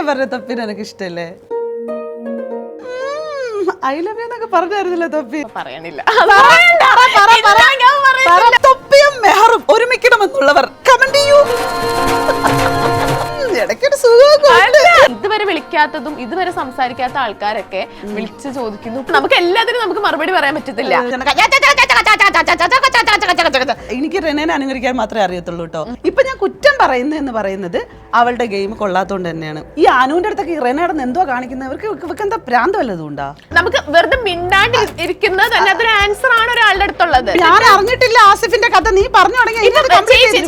സത്യം പറഞ്ഞ തൊപ്പി എനിക്ക് ഇഷ്ടല്ലേ? ഐ ലവ് യു എന്നൊക്കെ പറഞ്ഞായിരുന്നല്ലോ തൊപ്പി. പറയണില്ല. തൊപ്പിയും മെഹറും ഒരുമിക്കണമെന്നുള്ളവർ കമന്റ് ചെയ്യൂ. ഇടയ്ക്കൊരു സുഖം. ഇതുവരെ വിളിക്കാത്തതും ഇതുവരെ സംസാരിക്കാത്ത ആൾക്കാരൊക്കെ വിളിച്ചു ചോദിക്കുന്നു. നമുക്ക് എല്ലാത്തിനും നമുക്ക് മറുപടി പറയാൻ പറ്റത്തില്ല. എനിക്ക് റെനേനെ അനുകരിക്കാൻ മാത്രമേ അറിയത്തുള്ളൂ കേട്ടോ. ഇപ്പൊ ഞാൻ കുറ്റം പറയുന്നത് അവളുടെ ഗെയിം കൊള്ളാത്തോണ്ട് തന്നെയാണ്. ഈ അനുവിന്റെ അടുത്തൊക്കെ റെനേടന്ന് എന്തോ കാണിക്കുന്നവർക്ക് ഇവർക്ക് എന്താ ഭ്രാന്ത് വല്ലതും ഉണ്ടാ? നമുക്ക് വെറുതെ മിണ്ടാണ്ട് ഇരിക്കുന്നത് തന്നെ അതൊരു ആൻസർ ആണ് ഒരാളുടെ അടുത്തുള്ളത്. ഞാൻ അറിഞ്ഞിട്ടില്ല ആസിഫിന്റെ കഥ. നീ പറഞ്ഞു തുടങ്ങി.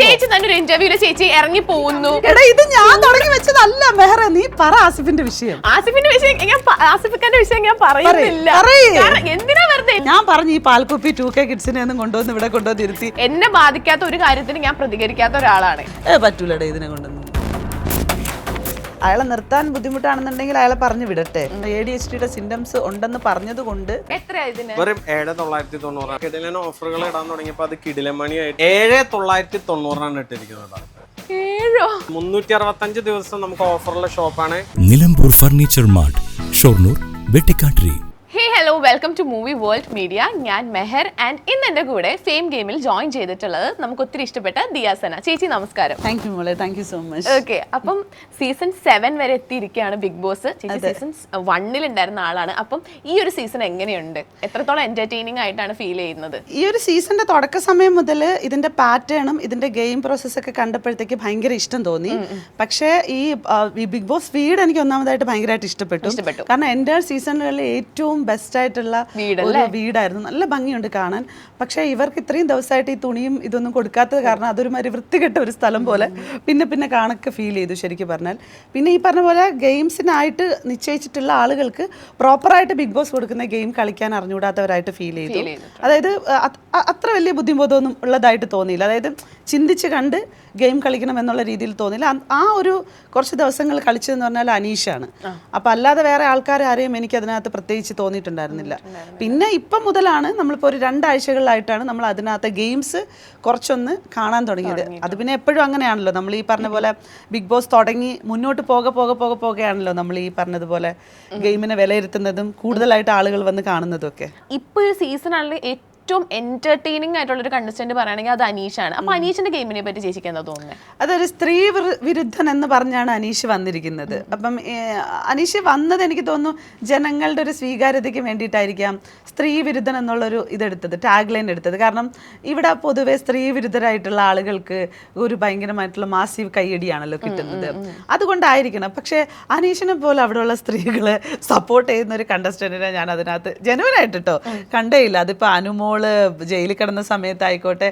ചേച്ചി തന്നെ ഒരു ഇന്റർവ്യൂല് ചേച്ചി ഇറങ്ങി പോകുന്നു. എടാ ഇത് ഞാൻ തുടങ്ങി വെച്ചതല്ല മെഹറ. നീ പറ ആസിഫിന്റെ വിഷയം. ആസിഫിന്റെ വിഷയം ഞാൻ പറയുന്നില്ല. എന്തിനാ വെറുതെ? ഞാൻ പറഞ്ഞു ഈ പാൽക്കുപ്പി 2K കിഡ്സിനെ ഒന്നും കൊണ്ടുവന്ന് ഇവിടെ കൊണ്ടുവന്നിരുത്തി. എന്നെ ബാധിക്കാത്ത ഒരു കാര്യത്തിന് ഞാൻ പ്രതികരിക്കാത്ത ഒരാളാണ്. പറ്റൂലടേ ഇതിനെ കൊണ്ടൊന്നും. അയാളെ നിർത്താൻ ബുദ്ധിമുട്ടാണെന്നുണ്ടെങ്കിൽ അയാളെ പറഞ്ഞു വിടട്ടെ. ADHD സിംറ്റംസ് ഉണ്ടെന്ന് പറഞ്ഞത് കൊണ്ട് വെറും 7,990 കിടിലൻ ഓഫറുകൾ ഇടാൻ തുടങ്ങിയപ്പോ അത് കിടിലമണിയായിട്ട് 7,990 ഇട്ടിരിക്കുന്നത്. 365 ദിവസം നമുക്ക് ഓഫറുള്ള ഷോപ്പാണ് Nilambur furniture mart, Shoranur, Vettikattiri. Hello, welcome to movie world media. ഞാൻ മെഹർ ആൻഡ് ഇന്ന് എൻ്റെ കൂടെ ഫെയിം ഗെയിമിൽ ജോയിൻ ചെയ്തിട്ടുള്ളത് നമുക്ക് ഒത്തിരി ഇഷ്ടപ്പെട്ട ദിയാസന. ചേച്ചി നമസ്കാരം. താങ്ക് യു മോളെ, thank you so much. Okay, അപ്പം സീസൺ 7 വരെ എത്തിയിരിക്കുകയാണ് ബിഗ് ബോസ്. ചേച്ചി സീസൺ 1 ഉണ്ടായിരുന്ന ആളാണ്. അപ്പം ഈ ഒരു സീസൺ എങ്ങനെയുണ്ട്? എത്രത്തോളം എന്റർടൈനിങ് ആയിട്ടാണ് ഫീൽ ചെയ്യുന്നത്? ഈ ഒരു സീസണിന്റെ തുടക്ക സമയം മുതൽ ഇതിന്റെ പാറ്റേണും ഇതിന്റെ ഗെയിം പ്രോസസ്സൊക്കെ കണ്ടപ്പോഴത്തേക്ക് ഭയങ്കര ഇഷ്ടം തോന്നി. പക്ഷേ ഈ ബിഗ് ബോസ് വീട് എനിക്ക് ഒന്നാമതായിട്ട് ഭയങ്കരമായിട്ട് ഇഷ്ടപ്പെട്ടു. കാരണം എൻ്റെ സീസണിലുള്ള ഏറ്റവും ബെസ്റ്റ് ആയിട്ടുള്ള ഒരു വീടായിരുന്നു. നല്ല ഭംഗിയുണ്ട് കാണാൻ. പക്ഷേ ഇവർക്ക് ഇത്രയും ദിവസമായിട്ട് ഈ തുണിയും ഇതൊന്നും കൊടുക്കാത്തത് കാരണം അതൊരു മാതിരി വൃത്തികെട്ട ഒരു സ്ഥലം പോലെ പിന്നെ കാണൊക്കെ ഫീൽ ചെയ്തു ശരിക്കും പറഞ്ഞാൽ. പിന്നെ ഈ പറഞ്ഞ പോലെ ഗെയിംസിനായിട്ട് നിശ്ചയിച്ചിട്ടുള്ള ആളുകൾക്ക് പ്രോപ്പറായിട്ട് ബിഗ് ബോസ് കൊടുക്കുന്ന ഗെയിം കളിക്കാൻ അറിഞ്ഞുകൂടാത്തവരായിട്ട് ഫീൽ ചെയ്തു. അതായത് അത്ര വലിയ ബുദ്ധിമുട്ടൊന്നും ഉള്ളതായിട്ട് തോന്നിയില്ല. അതായത് ചിന്തിച്ച് കണ്ട് ഗെയിം കളിക്കണം എന്നുള്ള രീതിയിൽ തോന്നിയില്ല. ആ ഒരു കുറച്ച് ദിവസങ്ങൾ കളിച്ചതെന്ന് പറഞ്ഞാൽ അനീഷാണ്. അപ്പം അല്ലാതെ വേറെ ആൾക്കാരും എനിക്ക് അതിനകത്ത് പ്രത്യേകിച്ച് തോന്നിയിട്ടുണ്ടായിരുന്നില്ല. പിന്നെ ഇപ്പം മുതലാണ് നമ്മളിപ്പോൾ ഒരു 2 ആഴ്ചകളിലായിട്ടാണ് നമ്മൾ അതിനകത്ത് ഗെയിംസ് കുറച്ചൊന്ന് കാണാൻ തുടങ്ങിയത്. അത് പിന്നെ എപ്പോഴും അങ്ങനെയാണല്ലോ. നമ്മൾ ഈ പറഞ്ഞ പോലെ ബിഗ് ബോസ് തുടങ്ങി മുന്നോട്ട് പോകെയാണല്ലോ നമ്മൾ ഈ പറഞ്ഞതുപോലെ ഗെയിമിനെ വിലയിരുത്തുന്നതും കൂടുതലായിട്ട് ആളുകൾ വന്ന് കാണുന്നതും ഒക്കെ. ഇപ്പോൾ ഒരു സീസണാണെങ്കിൽ ഏറ്റവും എന്റർടൈനിങ് ആയിട്ടുള്ള ഒരു കണ്ടസ്റ്റന്റ് പറയുകയാണെങ്കിൽ അത് അനീഷാണ്. അപ്പൊ അനീഷിന്റെ ഗെയിമിനെ പറ്റി ചേച്ചിക്ക് എന്താ തോന്നുന്നത്? അതൊരു സ്ത്രീ വിരുദ്ധൻ എന്ന് പറഞ്ഞാണ് അനീഷ് വന്നിരിക്കുന്നത്. അപ്പം അനീഷ് വന്നത് എനിക്ക് തോന്നുന്നു ജനങ്ങളുടെ ഒരു സ്വീകാര്യതയ്ക്ക് വേണ്ടിയിട്ടായിരിക്കാം സ്ത്രീ വിരുദ്ധൻ എന്നുള്ളൊരു ഇതെടുത്തത്, ടാഗ് ലൈൻ എടുത്തത്. കാരണം ഇവിടെ പൊതുവെ സ്ത്രീ വിരുദ്ധരായിട്ടുള്ള ആളുകൾക്ക് ഒരു ഭയങ്കരമായിട്ടുള്ള മാസീവ് കയ്യടിയാണല്ലോ കിട്ടുന്നത്. അതുകൊണ്ടായിരിക്കണം. പക്ഷേ അനീഷിനെ പോലെ അവിടെയുള്ള സ്ത്രീകളെ സപ്പോർട്ട് ചെയ്യുന്ന ഒരു കണ്ടസ്റ്റന്റിനെ ഞാൻ അതിനകത്ത് ജനുവനായിട്ട് കേട്ടോ കണ്ടേയില്ല. അതിപ്പോൾ അനുമോൾ ജയിലിൽ കിടന്ന സമയത്തായിക്കോട്ടെ,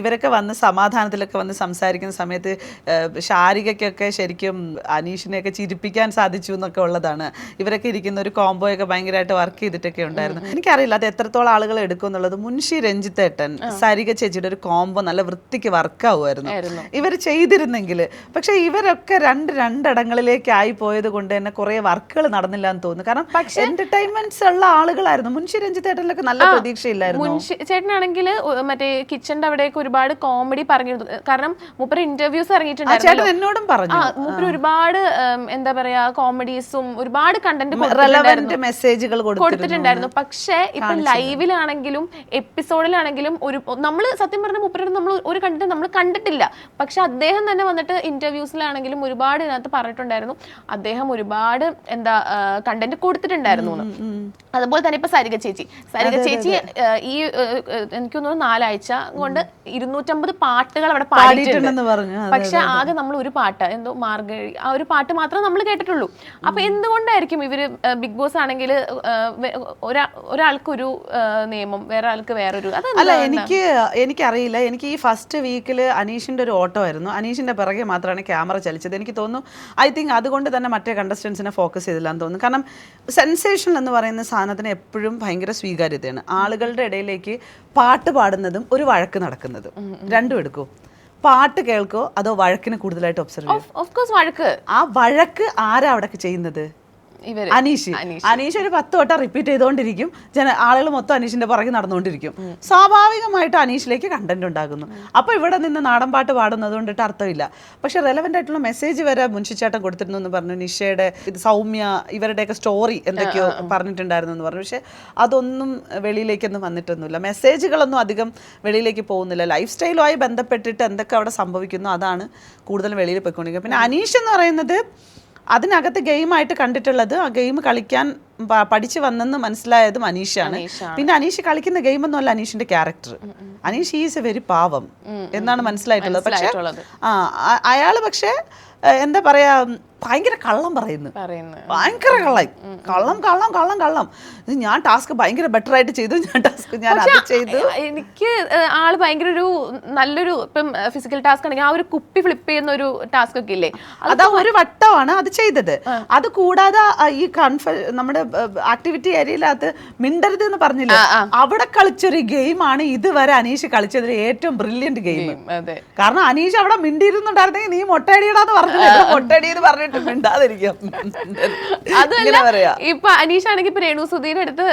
ഇവരൊക്കെ വന്ന് സമാധാനത്തിലൊക്കെ വന്ന് സംസാരിക്കുന്ന സമയത്ത് ശാരികയ്ക്കൊക്കെ ശരിക്കും അനീഷിനെയൊക്കെ ചിരിപ്പിക്കാൻ സാധിച്ചു എന്നൊക്കെ ഉള്ളതാണ്. ഇവരൊക്കെ ഇരിക്കുന്ന ഒരു കോംബോയൊക്കെ ഭയങ്കരമായിട്ട് വർക്ക് ചെയ്തിട്ടൊക്കെ ഉണ്ടായിരുന്നു. എനിക്കറിയില്ല അത് എത്രത്തോളം ആളുകൾ എടുക്കും എന്നുള്ളത്. മുൻഷി രഞ്ജിത്തേട്ടൻ സാരിക ചേച്ചിയുടെ ഒരു കോംബോ നല്ല വൃത്തിക്ക് വർക്കാവുമായിരുന്നു ഇവർ ചെയ്തിരുന്നെങ്കിൽ. പക്ഷെ ഇവരൊക്കെ രണ്ടിടങ്ങളിലേക്ക് ആയി പോയത് കൊണ്ട് തന്നെ കുറെ വർക്കുകൾ നടന്നില്ല എന്ന് തോന്നുന്നു. കാരണം എന്റർടൈൻമെന്റ്സ് ഉള്ള ആളുകളായിരുന്നു. മുൻഷി രഞ്ജിത്തേട്ടനിലൊക്കെ നല്ല പ്രതീക്ഷയില്ലായിരുന്നു. ചേട്ടനാണെങ്കിൽ മറ്റേ കിച്ചന്റെ അവിടെയൊക്കെ ഒരുപാട് കോമഡി പറഞ്ഞിരുന്നു. കാരണം മൂപ്പര് ഇന്റർവ്യൂസ് ഇറങ്ങിയിട്ടുണ്ടായിരുന്നു. എന്നോടും പറഞ്ഞു മൂപ്പര് ഒരുപാട് എന്താ പറയാ കോമഡീസും ഒരുപാട് കണ്ടന്റ് മെസ്സേജുകൾ കൊടുത്തിട്ടുണ്ടായിരുന്നു. പക്ഷേ ഇപ്പൊ ലൈവിലാണെങ്കിലും എപ്പിസോഡിലാണെങ്കിലും ഒരു നമ്മള് സത്യം പറഞ്ഞ മൂപ്പരുടെ നമ്മൾ ഒരു കണ്ടന്റ് നമ്മൾ കണ്ടിട്ടില്ല. പക്ഷെ അദ്ദേഹം തന്നെ വന്നിട്ട് ഇന്റർവ്യൂസിലാണെങ്കിലും ഒരുപാട് ഇതിനകത്ത് പറഞ്ഞിട്ടുണ്ടായിരുന്നു. അദ്ദേഹം ഒരുപാട് എന്താ കണ്ടന്റ് കൊടുത്തിട്ടുണ്ടായിരുന്നു. അതുപോലെ തന്നെ ഇപ്പൊ സരിക ചേച്ചി ഈ എനിക്ക് തോന്നുന്നു 4 ആഴ്ച കൊണ്ട് 250 പാട്ടുകൾ അവിടെ പാടിയിട്ടുണ്ട്. പക്ഷെ ആകെ നമ്മൾ ഒരു പാട്ട് എന്തോ മാർഗഴി ആ ഒരു പാട്ട് മാത്രമേ നമ്മൾ കേട്ടിട്ടുള്ളൂ. അപ്പൊ എന്തുകൊണ്ടായിരിക്കും ഇവര് ബിഗ് ബോസ് ആണെങ്കിൽ ഒരാൾക്കൊരു നിയമം വേറെ ആൾക്ക് വേറൊരു? അല്ല എനിക്കറിയില്ല. എനിക്ക് ഈ ഫസ്റ്റ് വീക്കിൽ അനീഷിന്റെ ഒരു ഓട്ടോ ആയിരുന്നു. അനീഷിന്റെ പിറകെ മാത്രമാണ് ക്യാമറ ചലിച്ചത്. എനിക്ക് തോന്നുന്നു ഐ തിങ്ക് അതുകൊണ്ട് തന്നെ മറ്റേ കണ്ടസ്റ്റൻസിനെ ഫോക്കസ് ചെയ്തില്ലാന്ന് തോന്നുന്നു. കാരണം സെൻസേഷൻ എന്ന് പറയുന്ന സാധനത്തിന് എപ്പോഴും ഭയങ്കര സ്വീകാര്യതയാണ്. ആളുകളുടെ ഇടയിലേക്ക് പാട്ട് പാടുന്നതും ഒരു വഴക്ക് നടക്കുന്നതും രണ്ടും എടുക്കും. പാട്ട് കേൾക്കോ അതോ വഴക്കിന് കൂടുതലായിട്ട് ഒബ്സർവ് ചെയ്യും? വഴക്ക്. ആ വഴക്ക് ആരാ അവിടെ ചെയ്യുന്നത്? അനീഷ് ഒരു 10 വട്ടം റിപ്പീറ്റ് ചെയ്തുകൊണ്ടിരിക്കും. ആളുകൾ മൊത്തം അനീഷിന്റെ പുറകെ നടന്നുകൊണ്ടിരിക്കും. സ്വാഭാവികമായിട്ട് അനീഷിലേക്ക് കണ്ടന്റ് ഉണ്ടാകുന്നു. അപ്പൊ ഇവിടെ നിന്ന് നാടൻ പാട്ട് പാടുന്നത് കൊണ്ടിട്ട് അർത്ഥമില്ല. പക്ഷെ റെലവെന്റ് ആയിട്ടുള്ള മെസ്സേജ് വരെ മുൻഷിച്ചേട്ടൻ കൊടുത്തിരുന്നു എന്ന് പറഞ്ഞു. നിഷയുടെ സൗമ്യ ഇവരുടെയൊക്കെ സ്റ്റോറി എന്തൊക്കെയോ പറഞ്ഞിട്ടുണ്ടായിരുന്നു എന്ന് പറഞ്ഞു. പക്ഷെ അതൊന്നും വെളിയിലേക്കൊന്നും വന്നിട്ടൊന്നുമില്ല. മെസ്സേജുകളൊന്നും അധികം വെളിയിലേക്ക് പോകുന്നില്ല. ലൈഫ് സ്റ്റൈലുമായി ബന്ധപ്പെട്ടിട്ട് എന്തൊക്കെ അവിടെ സംഭവിക്കുന്നു അതാണ് കൂടുതൽ വെളിയിൽ പോയിക്കൊണ്ടിരിക്കുന്നത്. പിന്നെ അനീഷ് എന്ന് പറയുന്നത് അതിനകത്ത് ഗെയിമായിട്ട് കണ്ടിട്ടുള്ളത്, ആ ഗെയിം കളിക്കാൻ പഠിച്ചു വന്നെന്ന് മനസ്സിലായതും അനീഷാണ്. പിന്നെ അനീഷ് കളിക്കുന്ന ഗെയിമൊന്നും അല്ല അനീഷിന്റെ character. Aneesh is a very പാവം എന്നാണ് മനസ്സിലായിട്ടുള്ളത്. പക്ഷെ അയാള് പക്ഷെ എന്താ പറയാ ഭയങ്കര കള്ളം പറയുന്നു, ഭയങ്കര കള്ളം. ഞാൻ ടാസ്ക് ഭയങ്കര ബെറ്റർ ആയിട്ട് ചെയ്തു, ഞാൻ അത് ചെയ്തു. എനിക്ക് ആള് ഭയങ്കര ഒരു നല്ലൊരു ഇപ്പം ഫിസിക്കൽ ടാസ്ക് ആണെങ്കിൽ ആ ഒരു കുപ്പി ഫ്ലിപ്പ് ചെയ്യുന്ന ഒരു ടാസ്ക് ഒക്കെ ഇല്ലേ, അതാ ഒരു വട്ടമാണ് അത് ചെയ്തത്. അത് കൂടാതെ ഈ നമ്മുടെ ആക്ടിവിറ്റി ഏരിയയിലകത്ത് മിണ്ടരുത് എന്ന് പറഞ്ഞില്ല, അവിടെ കളിച്ചൊരു ഗെയിമാണ് ഇതുവരെ അനീഷ് കളിച്ചതിൽ ഏറ്റവും ബ്രില്യന്റ് ഗെയിം. കാരണം അനീഷ് അവിടെ മിണ്ടിയിരുന്നുണ്ടായിരുന്നെങ്കിൽ നീ മൊട്ടയടിയിടാന്ന് പറഞ്ഞില്ല, മൊട്ടയടി എന്ന് പറഞ്ഞിട്ട് മിണ്ടാതിരിക്കാം. അതല്ല ഇപ്പൊ അനീഷ് ആണെങ്കിൽ ഇപ്പൊ രേണുസുധീന്റെ അടുത്ത്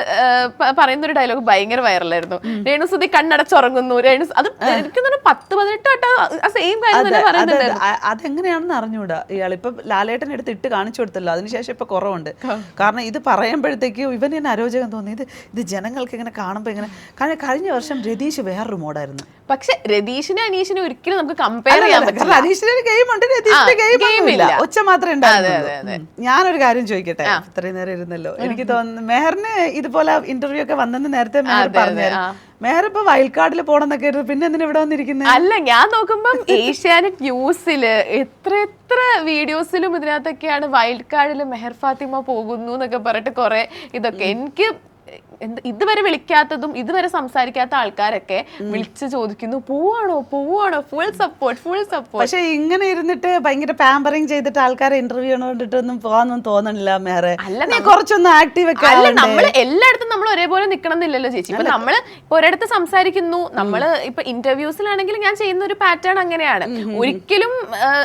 പറയുന്ന ഒരു ഡയലോഗ് ഭയങ്കര വൈറലായിരുന്നു. രേണുസുധി കണ്ണടച്ചുറങ്ങുന്നു, അത് എനിക്ക് 10-18 വട്ടം സെയിം കാര്യം തന്നെ പറയുന്നുണ്ട്. അതെങ്ങനെയാണെന്ന് അറിഞ്ഞൂടാ. ഇയാളിപ്പൊ ലാലേട്ടൻ എടുത്ത് ഇട്ട് കാണിച്ചു കൊടുത്തല്ലോ, അതിനുശേഷം ഇപ്പൊ കുറവുണ്ട്. കാരണം ഇത് പറയുമ്പോഴത്തേക്കും ഇവന് തന്നെ അരോചകം തോന്നി. ഇത് ജനങ്ങൾക്ക് ഇങ്ങനെ കാണുമ്പോ ഇങ്ങനെ. കാരണം കഴിഞ്ഞ വർഷം രതീഷ് വേറൊരു മോഡായിരുന്നു. പക്ഷെ രതീഷിനെ അനീഷിനെ ഒരിക്കലും നമുക്ക് കമ്പയർ ചെയ്യാൻ പറ്റില്ല. അനീഷിന്റെ ഒരു ഗെയിം ഉണ്ട്, രതീഷിന്റെ ഗെയിം ഇല്ല, ഒച്ച മാത്രമേ ഉണ്ടായിരുന്നുള്ളൂ. ഞാനൊരു കാര്യം ചോദിക്കട്ടെ, ഇത്രയും നേരം ഇരുന്നല്ലോ, എനിക്ക് തോന്നുന്നു മെഹറിന് ഇതുപോലെ ഇന്റർവ്യൂ ഒക്കെ വന്നെന്ന് നേരത്തെ മെഹർ പറഞ്ഞു. മെഹർ ഇപ്പൊ വൈൽഡ് കാർഡിൽ പോണെന്നൊക്കെ, പിന്നെ എന്തിനാ ഇവിടെ വന്നിരിക്കുന്നത്? അല്ല, ഞാൻ നോക്കുമ്പം ഏഷ്യാനെറ്റ് ന്യൂസില് എത്ര വീഡിയോസിലും ഇതിനകത്തൊക്കെയാണ് വൈൽഡ് കാർഡിൽ മെഹർ ഫാത്തിമ പോകുന്നു എന്നൊക്കെ പറഞ്ഞിട്ട് കുറെ ഇതൊക്കെ. എനിക്ക് ഇതുവരെ വിളിക്കാത്തതും ഇതുവരെ സംസാരിക്കാത്ത ആൾക്കാരൊക്കെ വിളിച്ച് ചോദിക്കുന്നു, പോവാണോ ഫുൾ സപ്പോർട്ട്. പക്ഷെ ഇങ്ങനെ ഇരുന്നിട്ട് ഭയങ്കര പാമ്പറിങ് ചെയ്തിട്ട് ആൾക്കാരെ ഇന്റർവ്യൂ കണ്ടിട്ടൊന്നും പോവാന്നൊന്നും തോന്നണില്ല മെഹറെ. കുറച്ചൊന്നും ആക്റ്റീവ് ഒക്കെ അല്ല, നമ്മള് എല്ലായിടത്തും നമ്മൾ ഒരേപോലെ നിക്കണം എന്നില്ലല്ലോ ചേച്ചി. ഇപ്പൊ നമ്മള് ഇപ്പൊ ഒരിടത്ത് സംസാരിക്കുന്നു, നമ്മള് ഇപ്പൊ ഇന്റർവ്യൂസിലാണെങ്കിൽ ഞാൻ ചെയ്യുന്ന ഒരു പാറ്റേൺ അങ്ങനെയാണ്. ഒരിക്കലും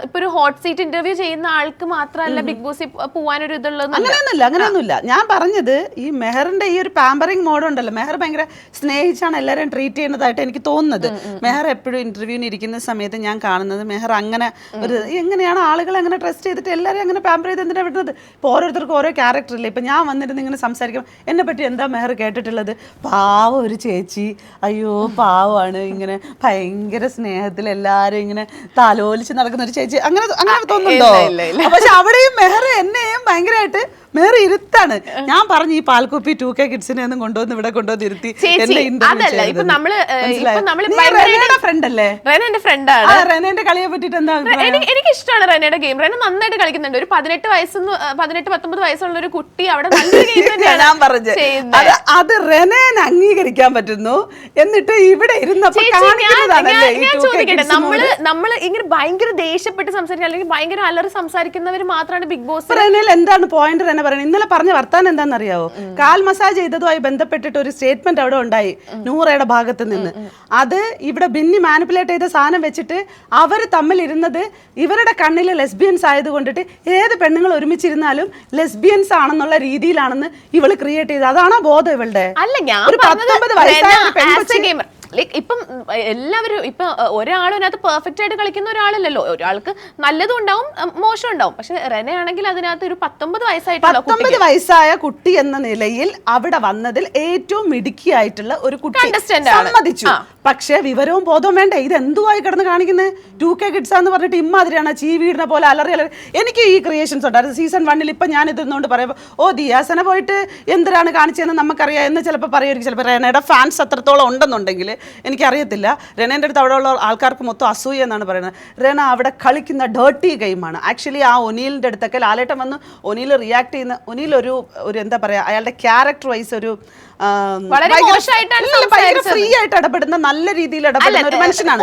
ഇപ്പൊ ഒരു ഹോട്ട് സീറ്റ് ഇന്റർവ്യൂ ചെയ്യുന്ന ആൾക്ക് മാത്രമല്ല ബിഗ് ബോസിൽ പോവാനൊരു ഇതുള്ളത്. അങ്ങനെയൊന്നുമില്ല. ഞാൻ പറഞ്ഞത് ഈ മെഹറിന്റെ ഈ ഒരു പാമ്പറിങ് മോഡ് ഉണ്ടല്ലോ, മെഹർ ഭയങ്കര സ്നേഹിച്ചാണ് എല്ലാവരെയും ട്രീറ്റ് ചെയ്യുന്നതായിട്ട് എനിക്ക് തോന്നുന്നത്. മെഹർ എപ്പോഴും ഇന്റർവ്യൂവിന് ഇരിക്കുന്ന സമയത്ത് ഞാൻ കാണുന്നത് മെഹർ അങ്ങനെ ഒരു എങ്ങനെയാണ് ആളുകളെ അങ്ങനെ ട്രസ്റ്റ് ചെയ്തിട്ട് എല്ലാവരെയും അങ്ങനെ പാമ്പർ ചെയ്ത് എന്തിനാണ് വിടുന്നത്? ഇപ്പോൾ ഓരോരുത്തർക്കും ഓരോ ക്യാരക്ടർ ഇല്ലേ. ഇപ്പം ഞാൻ വന്നിരുന്ന് ഇങ്ങനെ സംസാരിക്കും, എന്നെ പറ്റി എന്താ മെഹർ കേട്ടിട്ടുള്ളത്? പാവം ഒരു ചേച്ചി, അയ്യോ പാവമാണ്, ഇങ്ങനെ ഭയങ്കര സ്നേഹത്തിൽ എല്ലാവരും ഇങ്ങനെ താലോലിച്ച് നടക്കുന്ന ഒരു ചേച്ചി, അങ്ങനെ തോന്നുന്നുണ്ടോ? പക്ഷെ അവിടെയും മെഹർ എന്നെയും ഭയങ്കരമായിട്ട് മെഹർ ഇരുത്താണ്. ഞാൻ പറഞ്ഞു ഈ പാൽക്കുപ്പി 2K കിഡ്സിനെ ഒന്നും കൊണ്ടുവന്ന് ഇവിടെ കൊണ്ടുവന്ന് ഇരുത്തി റെനയുടെ കളിയെ പറ്റിട്ട് എന്താ? എനിക്ക് ഇഷ്ടമാണ് റെനയുടെ ഗെയിം. റെന നന്നായിട്ട് കളിക്കുന്നുണ്ട്. ഒരു 18-19 വയസ്സുള്ള ഒരു കുട്ടി അവിടെ നല്ലൊരു ഗെയിം ഞാൻ പറഞ്ഞത് അത് റെനേനെ അംഗീകരിക്കാൻ പറ്റുന്നു. എന്നിട്ട് ഇവിടെ ഇരുന്നപ്പോ നമ്മള് ഇങ്ങനെ ഭയങ്കര ദേഷ്യപ്പെട്ട് സംസാരിക്കുക അല്ലെങ്കിൽ ഭയങ്കര അലറി സംസാരിക്കുന്നവർ മാത്രമാണ് ബിഗ് ബോസ്. റെനയിൽ എന്താണ് പോയിന്റ് റെന പറയുന്നത്? ഇന്നലെ പറഞ്ഞ വർത്താനം എന്താണെന്നറിയാവോ? കാൽ മസാജ് ചെയ്തതുമായി ബന്ധപ്പെട്ടിട്ട് ഒരു സ്റ്റേറ്റ്മെന്റ് അവിടെ ഉണ്ടായി നൂറയുടെ ഭാഗത്ത് നിന്ന്. അത് ഇവിടെ ബിന്നി മാനിപ്പുലേറ്റ് ചെയ്ത സാധനം വെച്ചിട്ട് അവർ തമ്മിൽ ഇരുന്നത് ഇവരുടെ കണ്ണിൽ ലെസ്ബിയൻസ് ആയതുകൊണ്ടിട്ട് ഏത് പെണ്ണുങ്ങൾ ഒരുമിച്ചിരുന്നാലും ലെസ്ബിയൻസ് ആണെന്നുള്ള രീതിയിലാണെന്ന് ഇവള് ക്രിയേറ്റ് ചെയ്തത്. അതാണോ ബോധം ഇവളുടെ? അല്ല, ഞാൻ ഒരു 19 വയസ്സായ പെൺകൊച്ചി. ലൈക്ക് ഇപ്പം എല്ലാവരും ഇപ്പൊ ഒരാളും അതിനകത്ത് പെർഫെക്റ്റ് ആയിട്ട് കളിക്കുന്ന ഒരാളല്ലല്ലോ. ഒരാൾക്ക് നല്ലതും ഉണ്ടാവും മോശം ഉണ്ടാവും. പക്ഷെ റെന ആണെങ്കിൽ അതിനകത്ത് ഒരു 19 വയസ്സായ കുട്ടി എന്ന നിലയിൽ അവിടെ വന്നതിൽ ഏറ്റവും മിടുക്കിയായിട്ടുള്ള ഒരു കുട്ടി സമ്മതിച്ചു. പക്ഷെ വിവരവും ബോധവും വേണ്ടേ? ഇത് എന്തുവായി കിടന്ന് കാണിക്കുന്നത്? 2K കിഡ്സ് എന്ന് പറഞ്ഞിട്ട് ഇമ്മാതിരിയാണ് ചീവീടിനെ പോലെ അലറി. എനിക്ക് ഈ ക്രിയേഷൻസ് ഉണ്ടായിരുന്നു സീസൺ 1 ഇപ്പൊ ഞാൻ ഇതൊന്നുകൊണ്ട് പറയുമ്പോൾ ഓ ദിയാസന പോയിട്ട് എന്തിനാണ് കാണിച്ചതെന്ന് നമുക്കറിയാം എന്ന് ചിലപ്പോൾ പറയുമായിരിക്കും. ചിലപ്പോൾ റെനയുടെ ഫാൻസ് അത്രത്തോളം ഉണ്ടെന്നുണ്ടെങ്കിൽ എനിക്കറിയത്തില്ല. റെനേൻ്റെ അടുത്ത് അവിടെ ഉള്ള ആൾക്കാർക്ക് മൊത്തം അസൂയ എന്നാണ് പറയുന്നത്. റെന അവിടെ കളിക്കുന്ന ഡേർട്ടി ഗെയിമാണ്. ആക്ച്വലി ആ ഒനീലിൻ്റെ അടുത്തൊക്കെ ലാലേട്ടൻ വന്ന് ഒനീൽ റിയാക്ട് ചെയ്യുന്ന ഒനീൽ ഒരു എന്താ പറയുക, അയാളുടെ ക്യാരക്ടർ വൈസ് ഒരു ഫ്രീ ആയിട്ട് ഇടപെടുന്ന നല്ല രീതിയിൽ ഇടപെടുന്ന ഒരു മനുഷ്യനാണ്.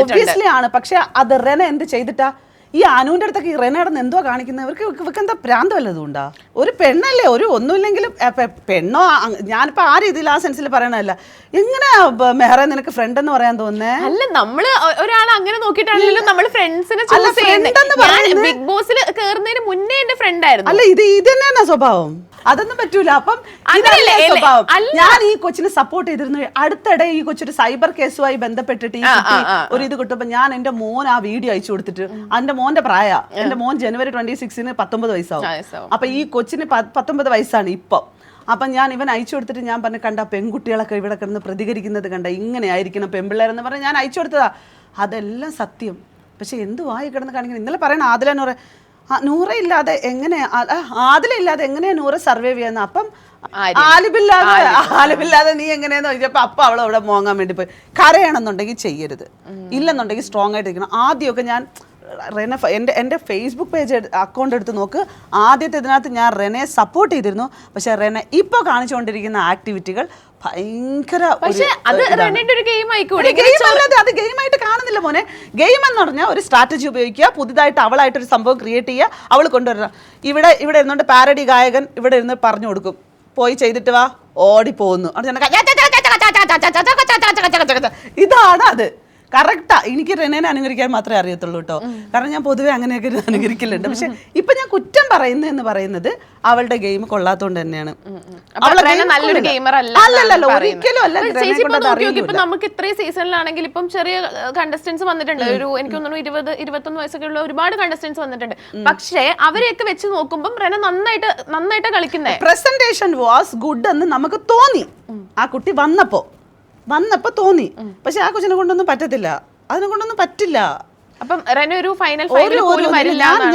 ഒബ്വിയസ്ലി ആണ്. പക്ഷെ അത് റെന എന്ത് ചെയ്തിട്ടാ? ഈ അനുവിന്റെ അടുത്തൊക്കെ ഈ റെനയുടെ എന്തോ കാണിക്കുന്നത്? ഇവർക്ക് എന്താ പ്രാന്ത് വല്ലതും ഉണ്ടാ? ഒരു പെണ്ണല്ലേ, ഒരു ഒന്നുമില്ലെങ്കിലും പെണ്ണോ, ഞാനിപ്പോ ആ രീതിയിൽ ആ സെൻസിൽ പറയണല്ല. എങ്ങനെ മെഹറെ നിനക്ക് ഫ്രണ്ട് എന്ന് പറയാൻ തോന്നുന്നേ? അല്ല, നമ്മള് ഒരാൾ അങ്ങനെ നോക്കിയിട്ടാണെങ്കിലും നമ്മള് ഫ്രണ്ട്സിനെ ബിഗ് ബോസിൽ കേറുന്നതിന് മുന്നേ എന്റെ ഫ്രണ്ട് ആയിരുന്നു. അല്ല ഇത് തന്നെയാണ് സ്വഭാവം, അതൊന്നും പറ്റൂല. അപ്പം അങ്ങനെയല്ല, സ്വഭാവം. അല്ല. ഞാൻ ഈ കൊച്ചിനെ സപ്പോർട്ട് ചെയ്തിരുന്നു. അടുത്തിടെ ഈ കൊച്ചൊരു സൈബർ കേസുമായി ബന്ധപ്പെട്ടിട്ട് ഈ കുട്ടി ഒരു ഇത് കിട്ടുമ്പോ ഞാൻ എന്റെ മോൻ ആ വീഡിയോ അയച്ചു കൊടുത്തിട്ട്, എന്റെ മോന്റെ പ്രായ, എന്റെ മോൻ ജനുവരി 26 19 വയസ്സാവും. അപ്പൊ ഈ കൊച്ചിന് 19 വയസ്സാണ് ഇപ്പൊ. അപ്പം ഞാൻ ഇവൻ അയച്ചു കൊടുത്തിട്ട് ഞാൻ പറഞ്ഞു, കണ്ട പെൺകുട്ടികളൊക്കെ ഇവിടെ കിടന്ന് പ്രതികരിക്കുന്നത് കണ്ട, ഇങ്ങനെ ആയിരിക്കണം പെൺപിള്ളേരെന്ന് പറഞ്ഞ് ഞാൻ അയച്ചു കൊടുത്തതാ. അതെല്ലാം സത്യം. പക്ഷെ എന്തുവായി കിടന്ന് കാണിക്കണം. ഇന്നലെ പറയണ ആദില നൂറ, നൂറ ഇല്ലാതെ എങ്ങനെ, ആദില ഇല്ലാതെ എങ്ങനെയാ നൂറ സർവൈവ് ചെയ്യുന്നത്? അപ്പം ആലിബില്ലാതെ നീ എങ്ങനെയാന്ന് ചോദിച്ചപ്പോ അപ്പൊ അവൾ അവിടെ മോങ്ങാൻ വേണ്ടി പോയി. കരയണമെന്നുണ്ടെങ്കിൽ ചെയ്യരുത്, ഇല്ലെന്നുണ്ടെങ്കിൽ സ്ട്രോങ് ആയിട്ട് ഇരിക്കണം. ആദ്യമൊക്കെ ഞാൻ റെന എൻ്റെ ഫേസ്ബുക്ക് പേജ് അക്കൗണ്ട് എടുത്ത് നോക്ക്, ആദ്യത്തെ ഇതിനകത്ത് ഞാൻ റെനയെ സപ്പോർട്ട് ചെയ്തിരുന്നു. പക്ഷെ റെന ഇപ്പോൾ കാണിച്ചുകൊണ്ടിരിക്കുന്ന ആക്ടിവിറ്റികൾ ഭയങ്കര അത് ഗെയിമായിട്ട് കാണുന്നില്ല മോനെ. ഗെയിം എന്ന് പറഞ്ഞാൽ ഒരു സ്ട്രാറ്റജി ഉപയോഗിക്കുക, പുതുതായിട്ട് അവളായിട്ടൊരു സംഭവം ക്രിയേറ്റ് ചെയ്യുക, അവൾ കൊണ്ടുവരണം. ഇവിടെ ഇരുന്നുകൊണ്ട് പാരഡി ഗായകൻ ഇവിടെ ഇരുന്ന് പറഞ്ഞു കൊടുക്കും, പോയി ചെയ്തിട്ട് വാ, ഓടിപ്പോകുന്നു. ഇതാണ് അത്. കറക്റ്റാ. എനിക്ക് റെനേനെ അനുകരിക്കാൻ മാത്രമേ അറിയത്തുള്ളൂ കേട്ടോ, കാരണം ഞാൻ പൊതുവെ അങ്ങനെയൊക്കെ അനുകരിക്കലുണ്ട്. പക്ഷെ ഇപ്പൊ ഞാൻ കുറ്റം പറയുന്നു എന്ന് പറയുന്നത് അവളുടെ ഗെയിം കൊള്ളാത്തോണ്ട് തന്നെയാണ്. നല്ലൊരു ഗെയിമർ അല്ലല്ലോ, ഒരിക്കലും അല്ല. നമുക്ക് ഇത്രയും സീസണിലാണെങ്കിൽ ഇപ്പം ചെറിയ കണ്ടസ്റ്റൻസ് വന്നിട്ടുണ്ട്. ഒരു എനിക്ക് തോന്നുന്നു 20-21 വയസ്സൊക്കെ ഉള്ള ഒരുപാട് കണ്ടസ്റ്റൻസ് വന്നിട്ടുണ്ട്. പക്ഷേ അവരെയൊക്കെ വെച്ച് നോക്കുമ്പോൾ റെന നന്നായിട്ട് കളിക്കുന്നത്. പ്രസന്റേഷൻ വാസ് ഗുഡ് എന്ന് നമുക്ക് തോന്നി ആ കുട്ടി വന്നപ്പോ തോന്നി. പക്ഷെ ആ കൊച്ചിനെ കൊണ്ടൊന്നും പറ്റത്തില്ല, അതിനെ കൊണ്ടൊന്നും പറ്റില്ല. അപ്പം റെന ഒരു ഫൈനൽ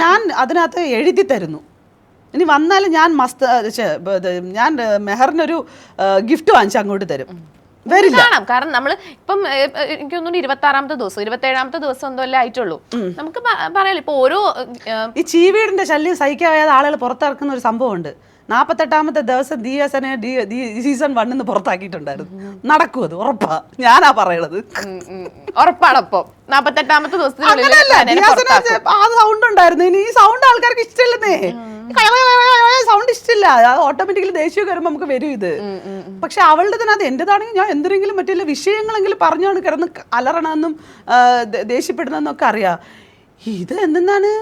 ഞാൻ അതിനകത്ത് എഴുതി തരുന്നു. ഇനി വന്നാലും ഞാൻ ഞാൻ മെഹറിനൊരു ഗിഫ്റ്റ് വാങ്ങിച്ച് അങ്ങോട്ട് തരും. കാണാം. കാരണം നമ്മൾ ഇപ്പം എനിക്ക് തോന്നുന്നു 26-ാമത്തെ ദിവസം 27-ാമത്തെ ദിവസം എന്തോ അല്ലേ ആയിട്ടുള്ളൂ. നമുക്ക് പറയാലോ ഇപ്പൊ ഓരോ ഈ ചീവീടിന്റെ ശല്യം സഹിക്കാതെ ആളുകൾ പുറത്തിറക്കുന്ന ഒരു സംഭവമുണ്ട്. 48-ാമത്തെ ദിവസം ദിയാസനെ സീസൺ 1 പുറത്താക്കിയിട്ടുണ്ടായിരുന്നു. നടക്കും, അത് ഉറപ്പാ. ഞാനാ പറയണത്, ഉറപ്പാണപ്പോ 48-ാമത്തെ ദിവസത്തിൽ ആ സൗണ്ട് ഉണ്ടായിരുന്നു. ഇനി ഈ സൗണ്ട് ആൾക്കാർക്ക് ഇഷ്ടമില്ലെന്നേ, സൗണ്ട് ഇഷ്ടമില്ല. അത് ഓട്ടോമാറ്റിക്കലി ദേഷ്യം വരുമ്പോ നമുക്ക് വരും ഇത്. പക്ഷെ അവളുടെ തന്നെ അത് എന്റേതാണെങ്കിൽ ഞാൻ എന്തെങ്കിലും മറ്റുള്ള വിഷയങ്ങളെങ്കിലും പറഞ്ഞാണ് കിടന്ന് അലറണമെന്നും ദേഷ്യപ്പെടുന്നെന്നൊക്കെ അറിയാം. ഇത് എന്തെന്നാണ്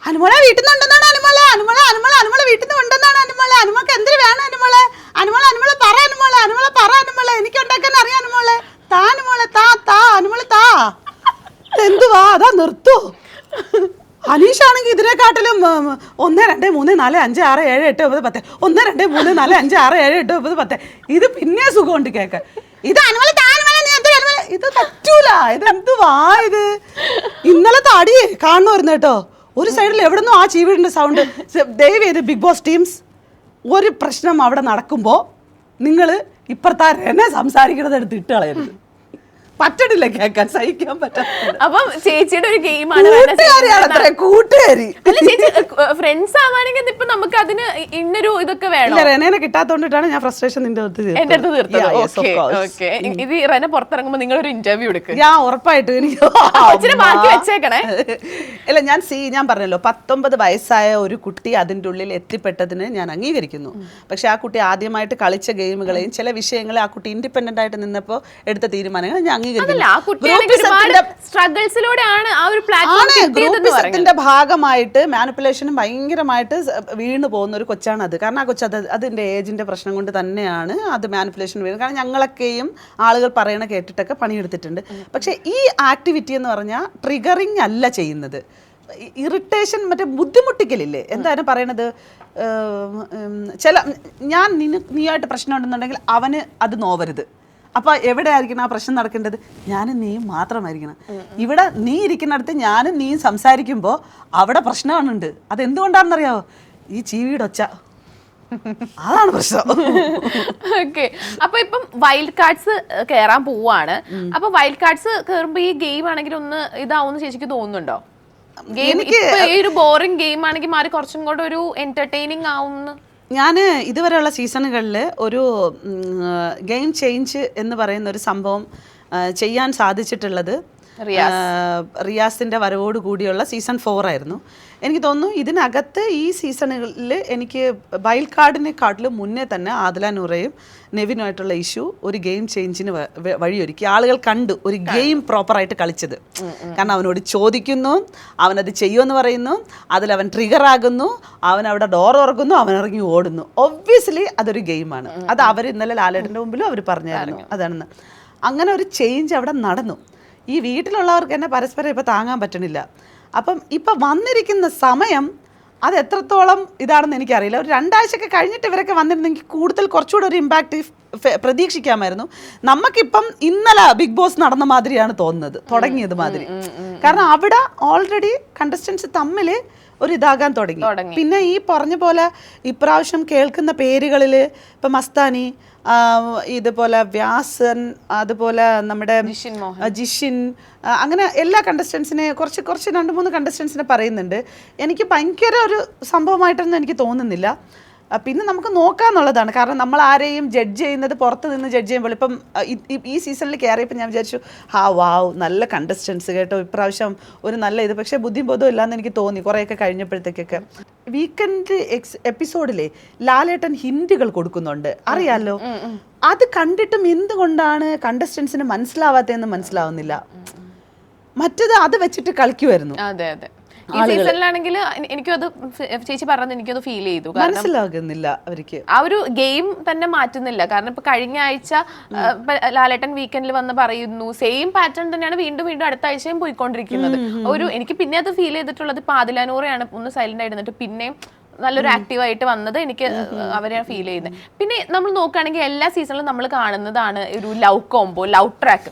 അനുമോളെ വീട്ടിൽ നിന്ന് ഉണ്ടെന്നാണ്, അനുമോളെ വീട്ടിൽ നിന്ന് ഉണ്ടെന്നാണ്, അനുമോൾക്ക് എന്തിനു വേണം അനുമോളെ പറ, എനിക്ക് ഉണ്ടാക്കാൻ അറിയാം അനുമോളെ താ. എന്തുവാ അതാ നിർത്തൂ. അനീഷാണെങ്കിൽ ഇതിനെക്കാട്ടിലും 1 2 3 4 5 6 7 8 9 10 1 2 3 4 5 6 7 8 9 10 ഇത് പിന്നെ സുഖമുണ്ട് കേൾക്കാൻ. ഇത് ഇത് പറ്റൂല. ഇതെന്തുവാ ഇത്? ഇന്നലത്തെ അടി കാണുമായിരുന്നു കേട്ടോ. ഒരു സൈഡിൽ എവിടുന്നോ ആ ചീവീടിന്റെ സൗണ്ട്. ദയവ് ചെയ്ത് ബിഗ് ബോസ് ടീംസ്, ഒരു പ്രശ്നം അവിടെ നടക്കുമ്പോൾ നിങ്ങൾ ഇപ്പുറത്തെ റെനെ സംസാരിക്കണത് എടുത്ത് ഇട്ട് കളയരുത്. പറ്റണില്ല കേൾക്കാൻ, സഹിക്കാൻ പറ്റില്ല. അപ്പം ചേച്ചിയുടെ ഒരു ഗെയിമാണ് കൂട്ടുകാരി. ഫ്രണ്ട്സ് ആവാണെങ്കിൽ ഇപ്പൊ നമുക്ക് അതിന് ഇന്നൊരു ഇതൊക്കെ വേണം. റെനെ കിട്ടാത്തോണ്ടിട്ടാണ് ഞാൻ ഫ്രസ്ട്രേഷൻ നിന്റെ എന്റെ അടുത്ത് തീർത്തത്. ഇത് റെന പുറത്തിറങ്ങുമ്പോ നിങ്ങളൊരു ഇന്റർവ്യൂ എടുക്കുക. ഞാൻ ഉറപ്പായിട്ടും എനിക്ക് ബാക്കി വെച്ചേക്കണേ. ഇല്ല, ഞാൻ പറഞ്ഞല്ലോ 19 വയസ്സായ ഒരു കുട്ടി അതിൻ്റെ ഉള്ളിൽ എത്തിപ്പെട്ടതിന് ഞാൻ അംഗീകരിക്കുന്നു. പക്ഷെ ആ കുട്ടി ആദ്യമായിട്ട് കളിച്ച ഗെയിമുകളെയും ചില വിഷയങ്ങളെ ആ കുട്ടി ഇൻഡിപെൻഡന്റ് ആയിട്ട് നിന്നപ്പോൾ എടുത്ത തീരുമാനങ്ങൾ ഞാൻ ഗ്രൂപ്പിസത്തിന്റെ ഭാഗമായിട്ട് മാനിപ്പുലേഷനും ഭയങ്കരമായിട്ട് വീണു പോകുന്ന ഒരു കൊച്ചാണ് അത്. കാരണം ആ കൊച്ചു അതിന്റെ ഏജിന്റെ പ്രശ്നം കൊണ്ട് തന്നെയാണ് അത് മാനിപ്പുലേഷൻ വീഴുന്നത്. കാരണം ഞങ്ങളൊക്കെയും ആളുകൾ പറയണ കേട്ടിട്ടൊക്കെ പണിയെടുത്തിട്ടുണ്ട്. പക്ഷെ ഈ ആക്ടിവിറ്റി എന്ന് പറഞ്ഞാൽ ട്രിഗറിങ് അല്ല ചെയ്യുന്നത്, ഇറിറ്റേഷൻ, മറ്റേ ബുദ്ധിമുട്ടിക്കലില്ലേ, എന്തായാലും പറയണത്. നീയായിട്ട് പ്രശ്നം ഉണ്ടെന്നുണ്ടെങ്കിൽ അവന് അത് നോവരുത്. അപ്പോൾ എവിടെ ആയിരിക്കണം ആ പ്രശ്നം നടക്കേണ്ടത്? ഞാനും നീയും മാത്രമായിരിക്കണം. ഇവിടെ നീ ഇരിക്കുന്നിടത്ത് ഞാനും നീയും സംസാരിക്കുമ്പോൾ അവിടെ പ്രശ്നമാണുണ്ട്. അതെന്തുകൊണ്ടാണെന്നറിയാമോ? ഈ ചീവിയുടെ ഒച്ച, അതാണ് പ്രശ്നം. ഓക്കെ, അപ്പൊ ഇപ്പം വൈൽഡ് കാർഡ്സ് കയറാൻ പോവാണ്. അപ്പൊ വൈൽഡ് കാർഡ്സ് കയറുമ്പോ ഈ ഗെയിം ആണെങ്കിൽ ഒന്ന് ഇതാവുമെന്ന് ചേച്ചിക്ക് തോന്നുന്നുണ്ടോ? ഗെയിം ഈ ഒരു ബോറിംഗ് ഗെയിം ആണെങ്കിൽ മാറി കുറച്ചും കൂടെ ഒരു എന്റർടൈനിങ് ആവുമെന്ന്. ഞാൻ ഇതുവരെയുള്ള സീസണുകളിൽ ഒരു ഗെയിം ചേഞ്ച് എന്ന് പറയുന്ന ഒരു സംഭവം ചെയ്യാൻ സാധിച്ചിട്ടുള്ളത് റിയാസിന്റെ വരവോട് കൂടിയുള്ള സീസൺ 4 ആയിരുന്നു. എനിക്ക് തോന്നുന്നു ഇതിനകത്ത് ഈ സീസണുകളിൽ എനിക്ക് വൈൽഡ് കാർഡിനെക്കാട്ടിലും മുന്നേ തന്നെ ആദില നൂറയും നെവിനുമായിട്ടുള്ള ഇഷ്യൂ ഒരു ഗെയിം ചേഞ്ചിന് വഴിയൊരുക്കി. ആളുകൾ കണ്ടു ഒരു ഗെയിം പ്രോപ്പറായിട്ട് കളിച്ചത്. കാരണം അവനോട് ചോദിക്കുന്നു, അവനത് ചെയ്യുമെന്ന് പറയുന്നു, അതിലവൻ ട്രിഗർ ആകുന്നു, അവൻ അവിടെ ഡോർ തുറക്കുന്നു, അവൻ ഇറങ്ങി ഓടുന്നു. ഒബ്വിയസ്ലി അതൊരു ഗെയിമാണ്. അത് അവർ ഇന്നലെ ലാലേട്ടൻ്റെ മുമ്പിലും അവർ പറഞ്ഞായിരുന്നു അതാണെന്ന്. അങ്ങനെ ഒരു ചേഞ്ച് അവിടെ നടന്നു. ഈ വീട്ടിലുള്ളവർക്ക് തന്നെ പരസ്പരം ഇപ്പം താങ്ങാൻ പറ്റണില്ല. അപ്പം ഇപ്പം വന്നിരിക്കുന്ന സമയം അത് എത്രത്തോളം ഇതാണെന്ന് എനിക്കറിയില്ല. ഒരു 2 ആഴ്ചയൊക്കെ കഴിഞ്ഞിട്ട് ഇവരൊക്കെ വന്നിരുന്നെങ്കിൽ കൂടുതൽ കുറച്ചുകൂടെ ഒരു ഇമ്പാക്റ്റ് പ്രതീക്ഷിക്കാമായിരുന്നു. നമുക്കിപ്പം ഇന്നലെ ബിഗ് ബോസ് നടന്ന മാതിരിയാണ് തോന്നുന്നത്, തുടങ്ങിയത് മാതിരി. കാരണം അവിടെ ഓൾറെഡി കണ്ടസ്റ്റൻസ് തമ്മിൽ ഒരു ഇതാകാൻ തുടങ്ങി. പിന്നെ ഈ പറഞ്ഞ പോലെ ഇപ്രാവശ്യം കേൾക്കുന്ന പേരുകളിൽ ഇപ്പം മസ്താനി, ഇതുപോലെ വ്യാസൻ, അതുപോലെ നമ്മുടെ ജിഷിൻ, അങ്ങനെ എല്ലാ കണ്ടസ്റ്റൻസിനെ കുറച്ച് 2-3 കണ്ടസ്റ്റൻസിനെ പറയുന്നുണ്ട്. എനിക്ക് ഭയങ്കര ഒരു സംഭവമായിട്ടൊന്നും എനിക്ക് തോന്നുന്നില്ല. പിന്നെ നമുക്ക് നോക്കാന്നുള്ളതാണ്. കാരണം നമ്മൾ ആരെയും ജഡ്ജ് ചെയ്യുന്നത് പുറത്ത് നിന്ന് ജഡ്ജ് ചെയ്യുമ്പോൾ ഇപ്പം ഈ സീസണിൽ കയറിയപ്പോൾ ഞാൻ വിചാരിച്ചു വാവ് നല്ല കണ്ടസ്റ്റൻസ് കേട്ടോ ഇപ്രാവശ്യം ഒരു നല്ല ഇത്. പക്ഷേ ബുദ്ധിബോധം ഇല്ലാന്ന് എനിക്ക് തോന്നി കുറേയൊക്കെ കഴിഞ്ഞപ്പോഴത്തേക്കൊക്കെ. വീക്കെൻഡ് എപ്പിസോഡിലെ ലാലേട്ടൻ ഹിന്റുകൾ കൊടുക്കുന്നുണ്ട്, അറിയാലോ. അത് കണ്ടിട്ടും എന്തുകൊണ്ടാണ് കണ്ടസ്റ്റൻസിന് മനസ്സിലാവാത്തതെന്ന് മനസ്സിലാവുന്നില്ല. മറ്റത് അത് വെച്ചിട്ട് കളിക്കുമായിരുന്നു. അതെ അതെ. ഈ സീസണിലാണെങ്കിൽ എനിക്കും അത് ചേച്ചി പറഞ്ഞത് എനിക്കത് ഫീൽ ചെയ്തു. മനസ്സിലാകുന്നില്ല അവർക്ക്, ആ ഒരു ഗെയിം തന്നെ മാറ്റുന്നില്ല. കാരണം ഇപ്പൊ കഴിഞ്ഞ ആഴ്ച ലാലേട്ടൻ വീക്കെൻഡിൽ വന്ന് പറയുന്നു സെയിം പാറ്റേൺ തന്നെയാണ് വീണ്ടും അടുത്ത ആഴ്ചയും പോയിക്കൊണ്ടിരിക്കുന്നത്. എനിക്ക് പിന്നെ അത് ഫീൽ ചെയ്തിട്ടുള്ളത് ഇപ്പൊ ആദില നൂറയാണ് ഒന്ന് സൈലന്റ് ആയിരുന്നിട്ട് പിന്നെയും നല്ലൊരു ആക്റ്റീവായിട്ട് വന്നത് എനിക്ക് അവരെയാണ് ഫീൽ ചെയ്യുന്നത്. പിന്നെ നമ്മൾ നോക്കുകയാണെങ്കിൽ എല്ലാ സീസണിലും നമ്മൾ കാണുന്നതാണ് ഒരു ലവ് കോംബോ, ലവ് ട്രാക്ക്.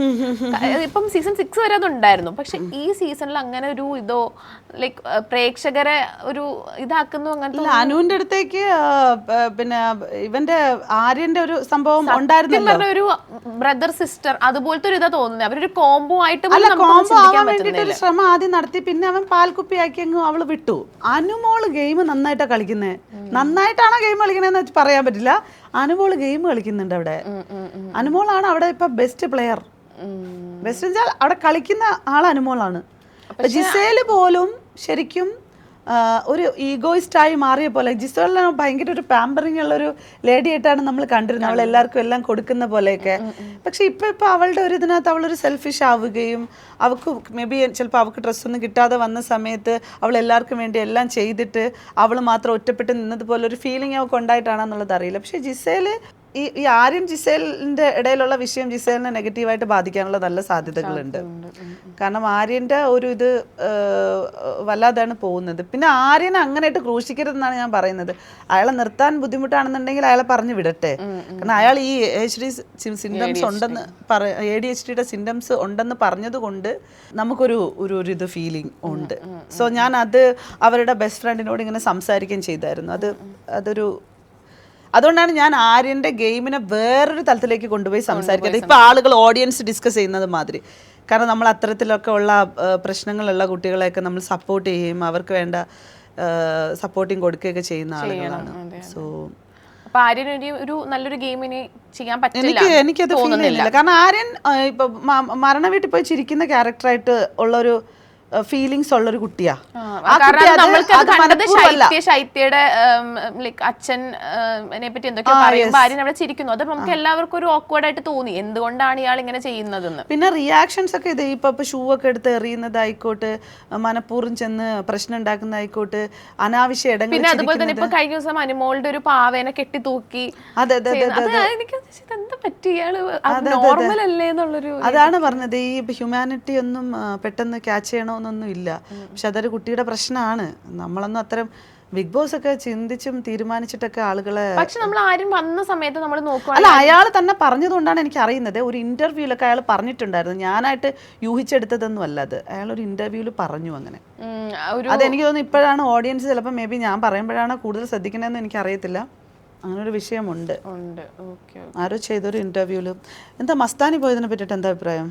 ഇപ്പം സീസൺ 6 വരെ അതുണ്ടായിരുന്നു. പക്ഷെ ഈ സീസണിൽ അങ്ങനെ ഒരു ഇതോ ലൈക്ക് പ്രേക്ഷകരെ ഒരു ഇതാക്കുന്നു അങ്ങനത്തെ. അനുവിന്റെ അടുത്തേക്ക് പിന്നെ ഇവന്റെ ആര്യന്റെ ഒരു സംഭവം ഉണ്ടായിരുന്നു, ഒരു ബ്രദർ സിസ്റ്റർ അതുപോലത്തെ ഒരു ഇതാ തോന്നുന്നത്. അവരൊരു കോംബോ ആയിട്ട് ഒരു ശ്രമം ആദ്യം നടത്തി, പിന്നെ അവൻ പാൽക്കുപ്പിയാക്കി അങ്ങ് അവള് വിട്ടു. അനുമോള് ഗെയിം നന്നായിട്ടാ കളിക്കുന്നത്. നന്നായിട്ടാണോ ഗെയിം കളിക്കണേന്ന് പറയാൻ പറ്റില്ല. അനുമോള് ഗെയിം കളിക്കുന്നുണ്ട് അവിടെ. അനുമോളാണ് അവിടെ ഇപ്പൊ ബെസ്റ്റ് പ്ലെയർ. ബെസ്റ്റ് വെച്ചാൽ അവിടെ കളിക്കുന്ന ആൾ അനുമോളാണ്. ജിസേല് പോലും ശരിക്കും ഒരു ഈഗോയിസ്റ്റായി മാറിയ പോലെ. ജിസേലിന് ഭയങ്കര ഒരു പാമ്പറിങ് ഉള്ളൊരു ലേഡി ആയിട്ടാണ് നമ്മൾ കണ്ടിരുന്നത്, അവൾ എല്ലാവർക്കും എല്ലാം കൊടുക്കുന്ന പോലെയൊക്കെ. പക്ഷെ ഇപ്പൊ അവളുടെ ഒരു ഇതിനകത്ത് അവളൊരു സെൽഫിഷ് ആവുകയും അവൾക്ക് മേ ബി ചിലപ്പോൾ അവൾക്ക് ഡ്രസ്സൊന്നും കിട്ടാതെ വന്ന സമയത്ത് അവൾ എല്ലാവർക്കും വേണ്ടി എല്ലാം ചെയ്തിട്ട് അവൾ മാത്രം ഒറ്റപ്പെട്ട് നിന്നതുപോലെ ഒരു ഫീലിംഗ് അവൾക്ക് ഉണ്ടായിട്ടാണെന്നുള്ളത് അറിയില്ല. പക്ഷെ ജിസേല് ഈ ആര്യൻ ജിസേലിന്റെ ഇടയിലുള്ള വിഷയം ജിസേലിനെ നെഗറ്റീവായിട്ട് ബാധിക്കാനുള്ള നല്ല സാധ്യതകളുണ്ട്. കാരണം ആര്യന്റെ ഒരു ഇത് വല്ലാതാണ് പോകുന്നത്. പിന്നെ ആര്യനെ അങ്ങനെയായിട്ട് ക്രൂശിക്കരുതെന്നാണ് ഞാൻ പറയുന്നത്. അയാളെ നിർത്താൻ ബുദ്ധിമുട്ടാണെന്നുണ്ടെങ്കിൽ അയാളെ പറഞ്ഞു വിടട്ടെ. കാരണം അയാൾ ഈ ADHD സിംറ്റംസ് ഉണ്ടെന്ന് ADHDയുടെ സിംറ്റംസ് ഉണ്ടെന്ന് പറഞ്ഞത് കൊണ്ട് നമുക്കൊരു ഇത് ഫീലിംഗ് ഉണ്ട്. സോ ഞാൻ അത് അവരുടെ ബെസ്റ്റ് ഫ്രണ്ടിനോട് ഇങ്ങനെ സംസാരിക്കുകയും ചെയ്തായിരുന്നു. അതുകൊണ്ടാണ് ഞാൻ ആര്യന്റെ ഗെയിമിനെ വേറൊരു തലത്തിലേക്ക് കൊണ്ടുപോയി സംസാരിക്കുന്നത്. ഇപ്പൊ ആളുകൾ ഓഡിയൻസ് ഡിസ്കസ് ചെയ്യുന്നത് മാതിരി. കാരണം നമ്മൾ അത്തരത്തിലൊക്കെ ഉള്ള പ്രശ്നങ്ങളുള്ള കുട്ടികളെയൊക്കെ നമ്മൾ സപ്പോർട്ട് ചെയ്യുകയും അവർക്ക് വേണ്ട സപ്പോർട്ടിങ് കൊടുക്കുകയൊക്കെ ചെയ്യുന്ന ആളുകളാണ്. സോ ഒരു നല്ലൊരു ഗെയിമിന് ചെയ്യാൻ പറ്റില്ല, എനിക്കത് ഫീൽ ചെയ്യുന്നില്ല. കാരണം ആര്യൻ ഇപ്പൊ മരണ വീട്ടിൽ പോയി ചിരിക്കുന്ന ക്യാരക്ടറായിട്ട് ഉള്ളൊരു ഫീലിങ്സ് ഉള്ളൊരു കുട്ടിയാ. ശൈത്യയുടെ അച്ഛനെ പറ്റി എന്തൊക്കെയോ പറയുമ്പോൾ ആര്യൻ അവിടെ ചിരിക്കുന്നു. അത് നമുക്ക് എല്ലാവർക്കും ഒരു ഓക്വേർഡ് ആയിട്ട് തോന്നി, എന്തുകൊണ്ടാണ് ഇയാൾ ഇങ്ങനെ ചെയ്യുന്നതെന്ന്. പിന്നെ റിയാക്ഷൻസ് ഒക്കെ ഇത് ഇപ്പൊ ഷൂ ഒക്കെ എടുത്ത് എറിയുന്നതായിക്കോട്ടെ, മനഃപൂർവ്വം ചെന്ന് പ്രശ്നം ഉണ്ടാക്കുന്നതായിക്കോട്ടെ, അനാവശ്യ ഇടങ്ങൾ. പിന്നെ അതുപോലെ തന്നെ ഇപ്പൊ കഴിഞ്ഞ ദിവസം അനുമോളുടെ ഒരു പാവേനെ കെട്ടി തൂക്കി. എന്താ പറ്റി, ഇയാള് നോർമൽ അല്ലേ എന്നുള്ളൊരു. അതാണ് പറഞ്ഞത്, ഈ ഹ്യൂമാനിറ്റി ഒന്നും പെട്ടെന്ന് ക്യാച്ച് ചെയ്യണമെന്നൊന്നും ഇല്ല. പക്ഷെ അതൊരു കുട്ടിയുടെ പ്രശ്നമാണ്. നമ്മളൊന്നും അത്തരം ബിഗ് ബോസ് ഒക്കെ ചിന്തിച്ചും തീരുമാനിച്ചിട്ടൊക്കെ ആളുകളെ. പക്ഷെ നമ്മൾ ആരും വന്ന സമയത്ത് നമ്മൾ നോക്കുക. അല്ല, അയാൾ തന്നെ പറഞ്ഞതുകൊണ്ടാണ് എനിക്ക് അറിയുന്നത്. ഒരു ഇന്റർവ്യൂലൊക്കെ അയാൾ പറഞ്ഞിട്ടുണ്ടായിരുന്നു. ഞാനായിട്ട് യൂഹിച്ചെടുത്തതൊന്നും അല്ല അത്. അയാൾ ഒരു ഇന്റർവ്യൂല് പറഞ്ഞു അങ്ങനെ. അതെനിക്ക് തോന്നുന്നു ഇപ്പോഴാണ് ഓഡിയൻസ് ചിലപ്പോൾ മേ ബി ഞാൻ പറയുമ്പോഴാണ് കൂടുതൽ ശ്രദ്ധിക്കണമെന്ന് എനിക്ക് അറിയത്തില്ല. അങ്ങനൊരു വിഷയമുണ്ട്. ആരോ ചെയ്തൊരു ഇന്റർവ്യൂല്. എന്താ മസ്താനി പോയതിനെ പറ്റിട്ട് എന്താ അഭിപ്രായം?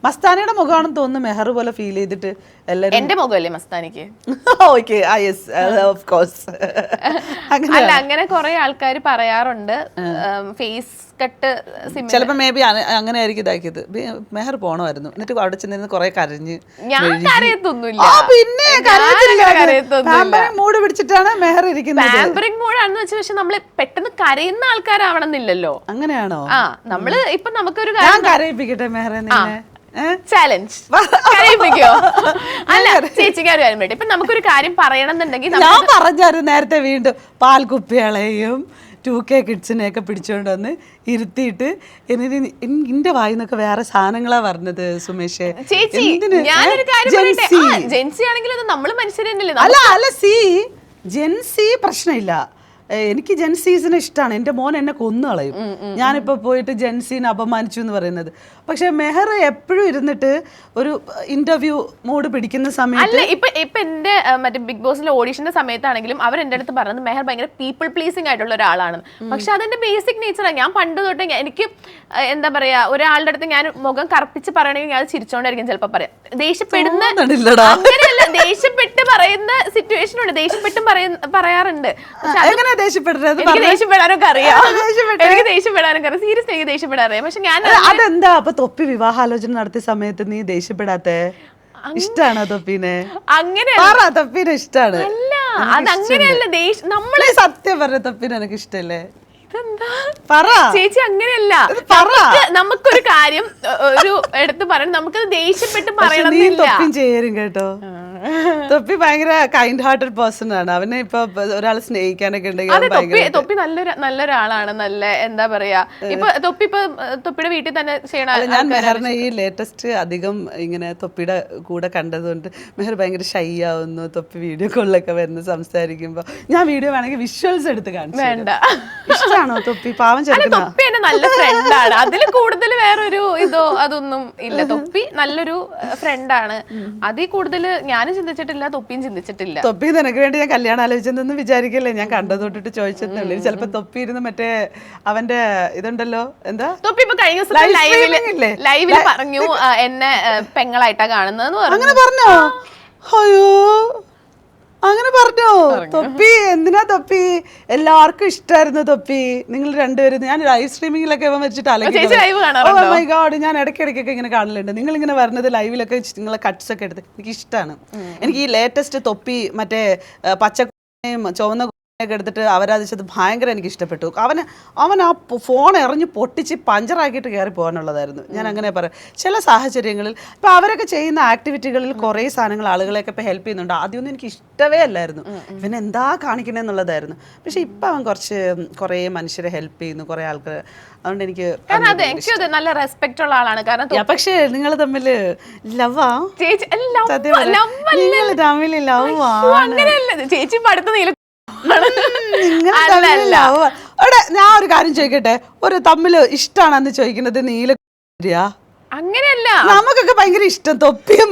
മസ്താനിയുടെ മുഖമാണെന്ന് തോന്നുന്നു മെഹർ പോലെ ഫീൽ ചെയ്തിട്ട് എല്ലാരും. എന്റെ മുഖമല്ലേ മസ്താനിക്ക്? ഓക്കെ, അല്ല, അങ്ങനെ കുറെ ആൾക്കാർ പറയാറുണ്ട് ഫേസ് കട്ട് ചിലപ്പോ മേ ബി അങ്ങനെ ആയിരിക്കും ഇതാക്കിയത്. മെഹർ പോണമായിരുന്നു, എന്നിട്ട് അവിടെ ചെന്നിരുന്ന് കുറെ കരഞ്ഞ്. ഞാൻ കരയത്തൊന്നുമില്ല. പിന്നെ മൂഡ് പിടിച്ചിട്ടാണ് മെഹർ ഇരിക്കുന്നത്. പാമ്പറിംഗ് മൂഡാണെന്ന് വെച്ചാൽ പക്ഷെ നമ്മള് പെട്ടെന്ന് കരയുന്ന ആൾക്കാരാവണം എന്നില്ലല്ലോ. അങ്ങനെയാണോ? ആ നമ്മള് ഇപ്പൊ നമുക്കൊരു ഞാൻ കരയിപ്പിക്കട്ടെ മെഹറെ നിന്നെ? ചാലഞ്ച് കരയിപ്പിക്കോ? അല്ല ചേച്ചിക്ക് ഒരു കാര്യം വേണ്ടി ഇപ്പൊ നമുക്കൊരു കാര്യം പറയണം എന്നുണ്ടെങ്കിൽ ഞാൻ പറഞ്ഞായിരുന്നു നേരത്തെ, വീണ്ടും പാൽക്കുപ്പികളെയും 2K കിഡ്സിനെയൊക്കെ പിടിച്ചോണ്ട് വന്ന് ഇരുത്തിയിട്ട് എന്റെ വായിന്നൊക്കെ വേറെ സാധനങ്ങളാ പറഞ്ഞത് സുമേഷേ. ചേച്ചി ഞാനൊരു കാര്യം പറയട്ടെ, ജെൻസി ആണെങ്കിലും അത് നമ്മള് മനുഷ്യർ തന്നെയല്ലേ. അല്ല ജെൻസി പ്രശ്നമില്ല, എനിക്ക് ജെൻസീസിനെ ഇഷ്ടമാണ്. എൻ്റെ മോൻ എന്നെ കൊന്നു കളയും ഞാനിപ്പോൾ പോയിട്ട് ജെൻസീനെ അപമാനിച്ചു എന്ന് പറയുന്നത്. പക്ഷെ മെഹർ എപ്പോഴും ഇരുന്നിട്ട് ഒരു ഇന്റർവ്യൂ മൂഡ് പിടിക്കുന്ന സമയത്ത് അല്ല ഇപ്പൊ എന്റെ മറ്റേ ബിഗ് ബോസിലെ ഓഡീഷന്റെ സമയത്താണെങ്കിലും അവർ എന്റെ അടുത്ത് പറഞ്ഞത് മെഹർ ഭയങ്കര പീപ്പിൾ പ്ലീസിംഗ് ആയിട്ടുള്ള ഒരാളാണ്. പക്ഷെ അതെന്റെ ബേസിക് നേച്ചറാണ്. ഞാൻ പണ്ട് തൊട്ടേ എനിക്ക് എന്താ പറയാ, ഒരാളുടെ അടുത്ത് ഞാൻ മുഖം കറുപ്പിച്ച് പറയണമെങ്കിൽ ഞാൻ ചിരിച്ചോണ്ടായിരിക്കും ചിലപ്പോൾ പറയാം. ദേഷ്യപ്പെടുന്ന അങ്ങനെയല്ല, ദേഷ്യപ്പെട്ട് പറയുന്ന സിറ്റുവേഷൻ ഉണ്ട്, ദേഷ്യപ്പെട്ടും പറയാറുണ്ട്. ദേഷ്യപ്പെടാനൊക്കെ ദേഷ്യപ്പെടാനൊക്കെ അറിയാം, എനിക്ക് ദേഷ്യപ്പെടാനൊക്കെ അറിയാം, സീരിയസ്ലി എനിക്ക് ദേഷ്യപ്പെടാറിയാം. പക്ഷെ ഞാൻ അതെന്താ അപ്പൊ തൊപ്പി വിവാഹാലോചന നടത്തിയ സമയത്ത് നീ ദേഷ്യപ്പെടാത്തെ? ഇഷ്ടാണോ തൊപ്പിനെ? അങ്ങനെ തൊപ്പിനെ ഇഷ്ടാണ്? അല്ല അതങ്ങനെയല്ല, നമ്മള് സത്യം പറഞ്ഞ തൊപ്പിനെ എനിക്ക് ഇഷ്ടല്ലേ? ചേച്ചി അങ്ങനെയല്ല, നമുക്കൊരു കാര്യം ഒരു എടുത്ത് പറയണം, നമുക്കത് ദേഷ്യപ്പെട്ട് പറയണം കേട്ടോ. തൊപ്പി ഭയങ്കര കൈൻഡ് ഹാർട്ടഡ് പേഴ്സൺ ആണ്. അവനെ ഇപ്പൊ ഒരാൾ സ്നേഹിക്കാനൊക്കെ ഉണ്ടെങ്കിൽ തൊപ്പി നല്ലൊരാളാണ്. നല്ല എന്താ പറയാ, ഇപ്പൊ തൊപ്പിയുടെ വീട്ടിൽ തന്നെ ചെയ്യണ. ഞാൻ മെഹറിനെ ഈ ലേറ്റസ്റ്റ് അധികം ഇങ്ങനെ തൊപ്പിയുടെ കൂടെ കണ്ടതുകൊണ്ട് മെഹർ ഭയങ്കര ഷൈ ആവുന്നു. തൊപ്പി വീഡിയോ കോളിലൊക്കെ വരുന്നു സംസാരിക്കുമ്പോ. ഞാൻ വീഡിയോ വേണമെങ്കിൽ വിഷ്വൽസ് എടുത്ത് കാണിച്ചു. വേണ്ട, ഇഷ്ടമാണോ തൊപ്പി? പാവം ചെറുക്കനാ. തൊപ്പി എന്നെ നല്ല ഫ്രണ്ടാണ്, അതിൽ കൂടുതൽ വേറൊരു ഇതോ അതൊന്നും ഇല്ല. തൊപ്പി നല്ലൊരു ഫ്രണ്ടാണ്, അതിൽ കൂടുതൽ ഞാനും ചിന്തിച്ചിട്ടില്ല, തൊപ്പിയും ചിന്തിച്ചിട്ടില്ല. തൊപ്പി നിനക്ക് വേണ്ടി ഞാൻ കല്യാണം ആലോചിച്ചെന്നൊന്നും വിചാരിക്കല്ലേ, ഞാൻ കണ്ടത് തൊട്ടിട്ട് ചോദിച്ചെന്നുള്ളൂ. ചിലപ്പോ തൊപ്പി ഇരുന്ന് മറ്റേ അവന്റെ ഇതുണ്ടല്ലോ, എന്താ തൊപ്പി ഇപ്പൊ കഴിഞ്ഞ ദിവസം ലൈവില് പറഞ്ഞു എന്നെ പെങ്ങളായിട്ടാ കാണുന്നതെന്ന് പറഞ്ഞു. അങ്ങനെ പറഞ്ഞോ? അയ്യോ അങ്ങനെ പറഞ്ഞോ? തൊപ്പി എന്തിനാ തൊപ്പി? എല്ലാവർക്കും ഇഷ്ടമായിരുന്നു തൊപ്പി. നിങ്ങൾ രണ്ടുപേരും ഞാൻ ലൈവ് സ്ട്രീമിങ്ങിലൊക്കെ വെച്ചിട്ട് മൈ ഗോഡ്, ഞാൻ ഇടയ്ക്കിടയ്ക്കൊക്കെ ഇങ്ങനെ കാണലുണ്ട്. നിങ്ങൾ ഇങ്ങനെ വരുന്നത് ലൈവിലൊക്കെ നിങ്ങളെ കട്ട്സ് ഒക്കെ എടുത്ത് എനിക്ക് ഇഷ്ടമാണ്. എനിക്ക് ഈ ലേറ്റസ്റ്റ് തൊപ്പി മറ്റേ പച്ചയും ചുവന്ന ഒക്കെ എടുത്തിട്ട് അവരാധിച്ചത് ഭയങ്കര എനിക്ക് ഇഷ്ടപ്പെട്ടു. അവൻ ആ ഫോൺ എറിഞ്ഞ് പൊട്ടിച്ച് പഞ്ചറാക്കിയിട്ട് കയറി പോകാനുള്ളതായിരുന്നു. ഞാൻ അങ്ങനെ പറയാം. ചില സാഹചര്യങ്ങളിൽ ഇപ്പം അവരൊക്കെ ചെയ്യുന്ന ആക്ടിവിറ്റികളിൽ കുറേ സാധനങ്ങൾ ആളുകളെയൊക്കെ ഇപ്പം ഹെൽപ്പ് ചെയ്യുന്നുണ്ട്. ആദ്യമൊന്നും എനിക്ക് ഇഷ്ടമേ അല്ലായിരുന്നു, ഇവൻ എന്താ കാണിക്കണമെന്നുള്ളതായിരുന്നു. പക്ഷെ ഇപ്പം അവൻ കുറേ മനുഷ്യരെ ഹെൽപ്പ് ചെയ്യുന്നു, കുറേ ആൾക്കാർ. അതുകൊണ്ട് എനിക്ക് നല്ല റെസ്പെക്ട് ഉള്ള ആളാണ്. കാരണം പക്ഷേ നിങ്ങൾ തമ്മിൽ ലവാ? നിങ്ങൾ തമ്മിൽ ലവാ? ചേച്ചി പഠിത്ത നീല ഞാൻ ഒരു കാര്യം ചോദിക്കട്ടെ, ഒരു തമ്മില് ഇഷ്ടാണെന്ന് ചോദിക്കുന്നത് നീല അങ്ങനെയല്ല, നമുക്കൊക്കെ ഭയങ്കര ഇഷ്ടം തൊപ്പിയും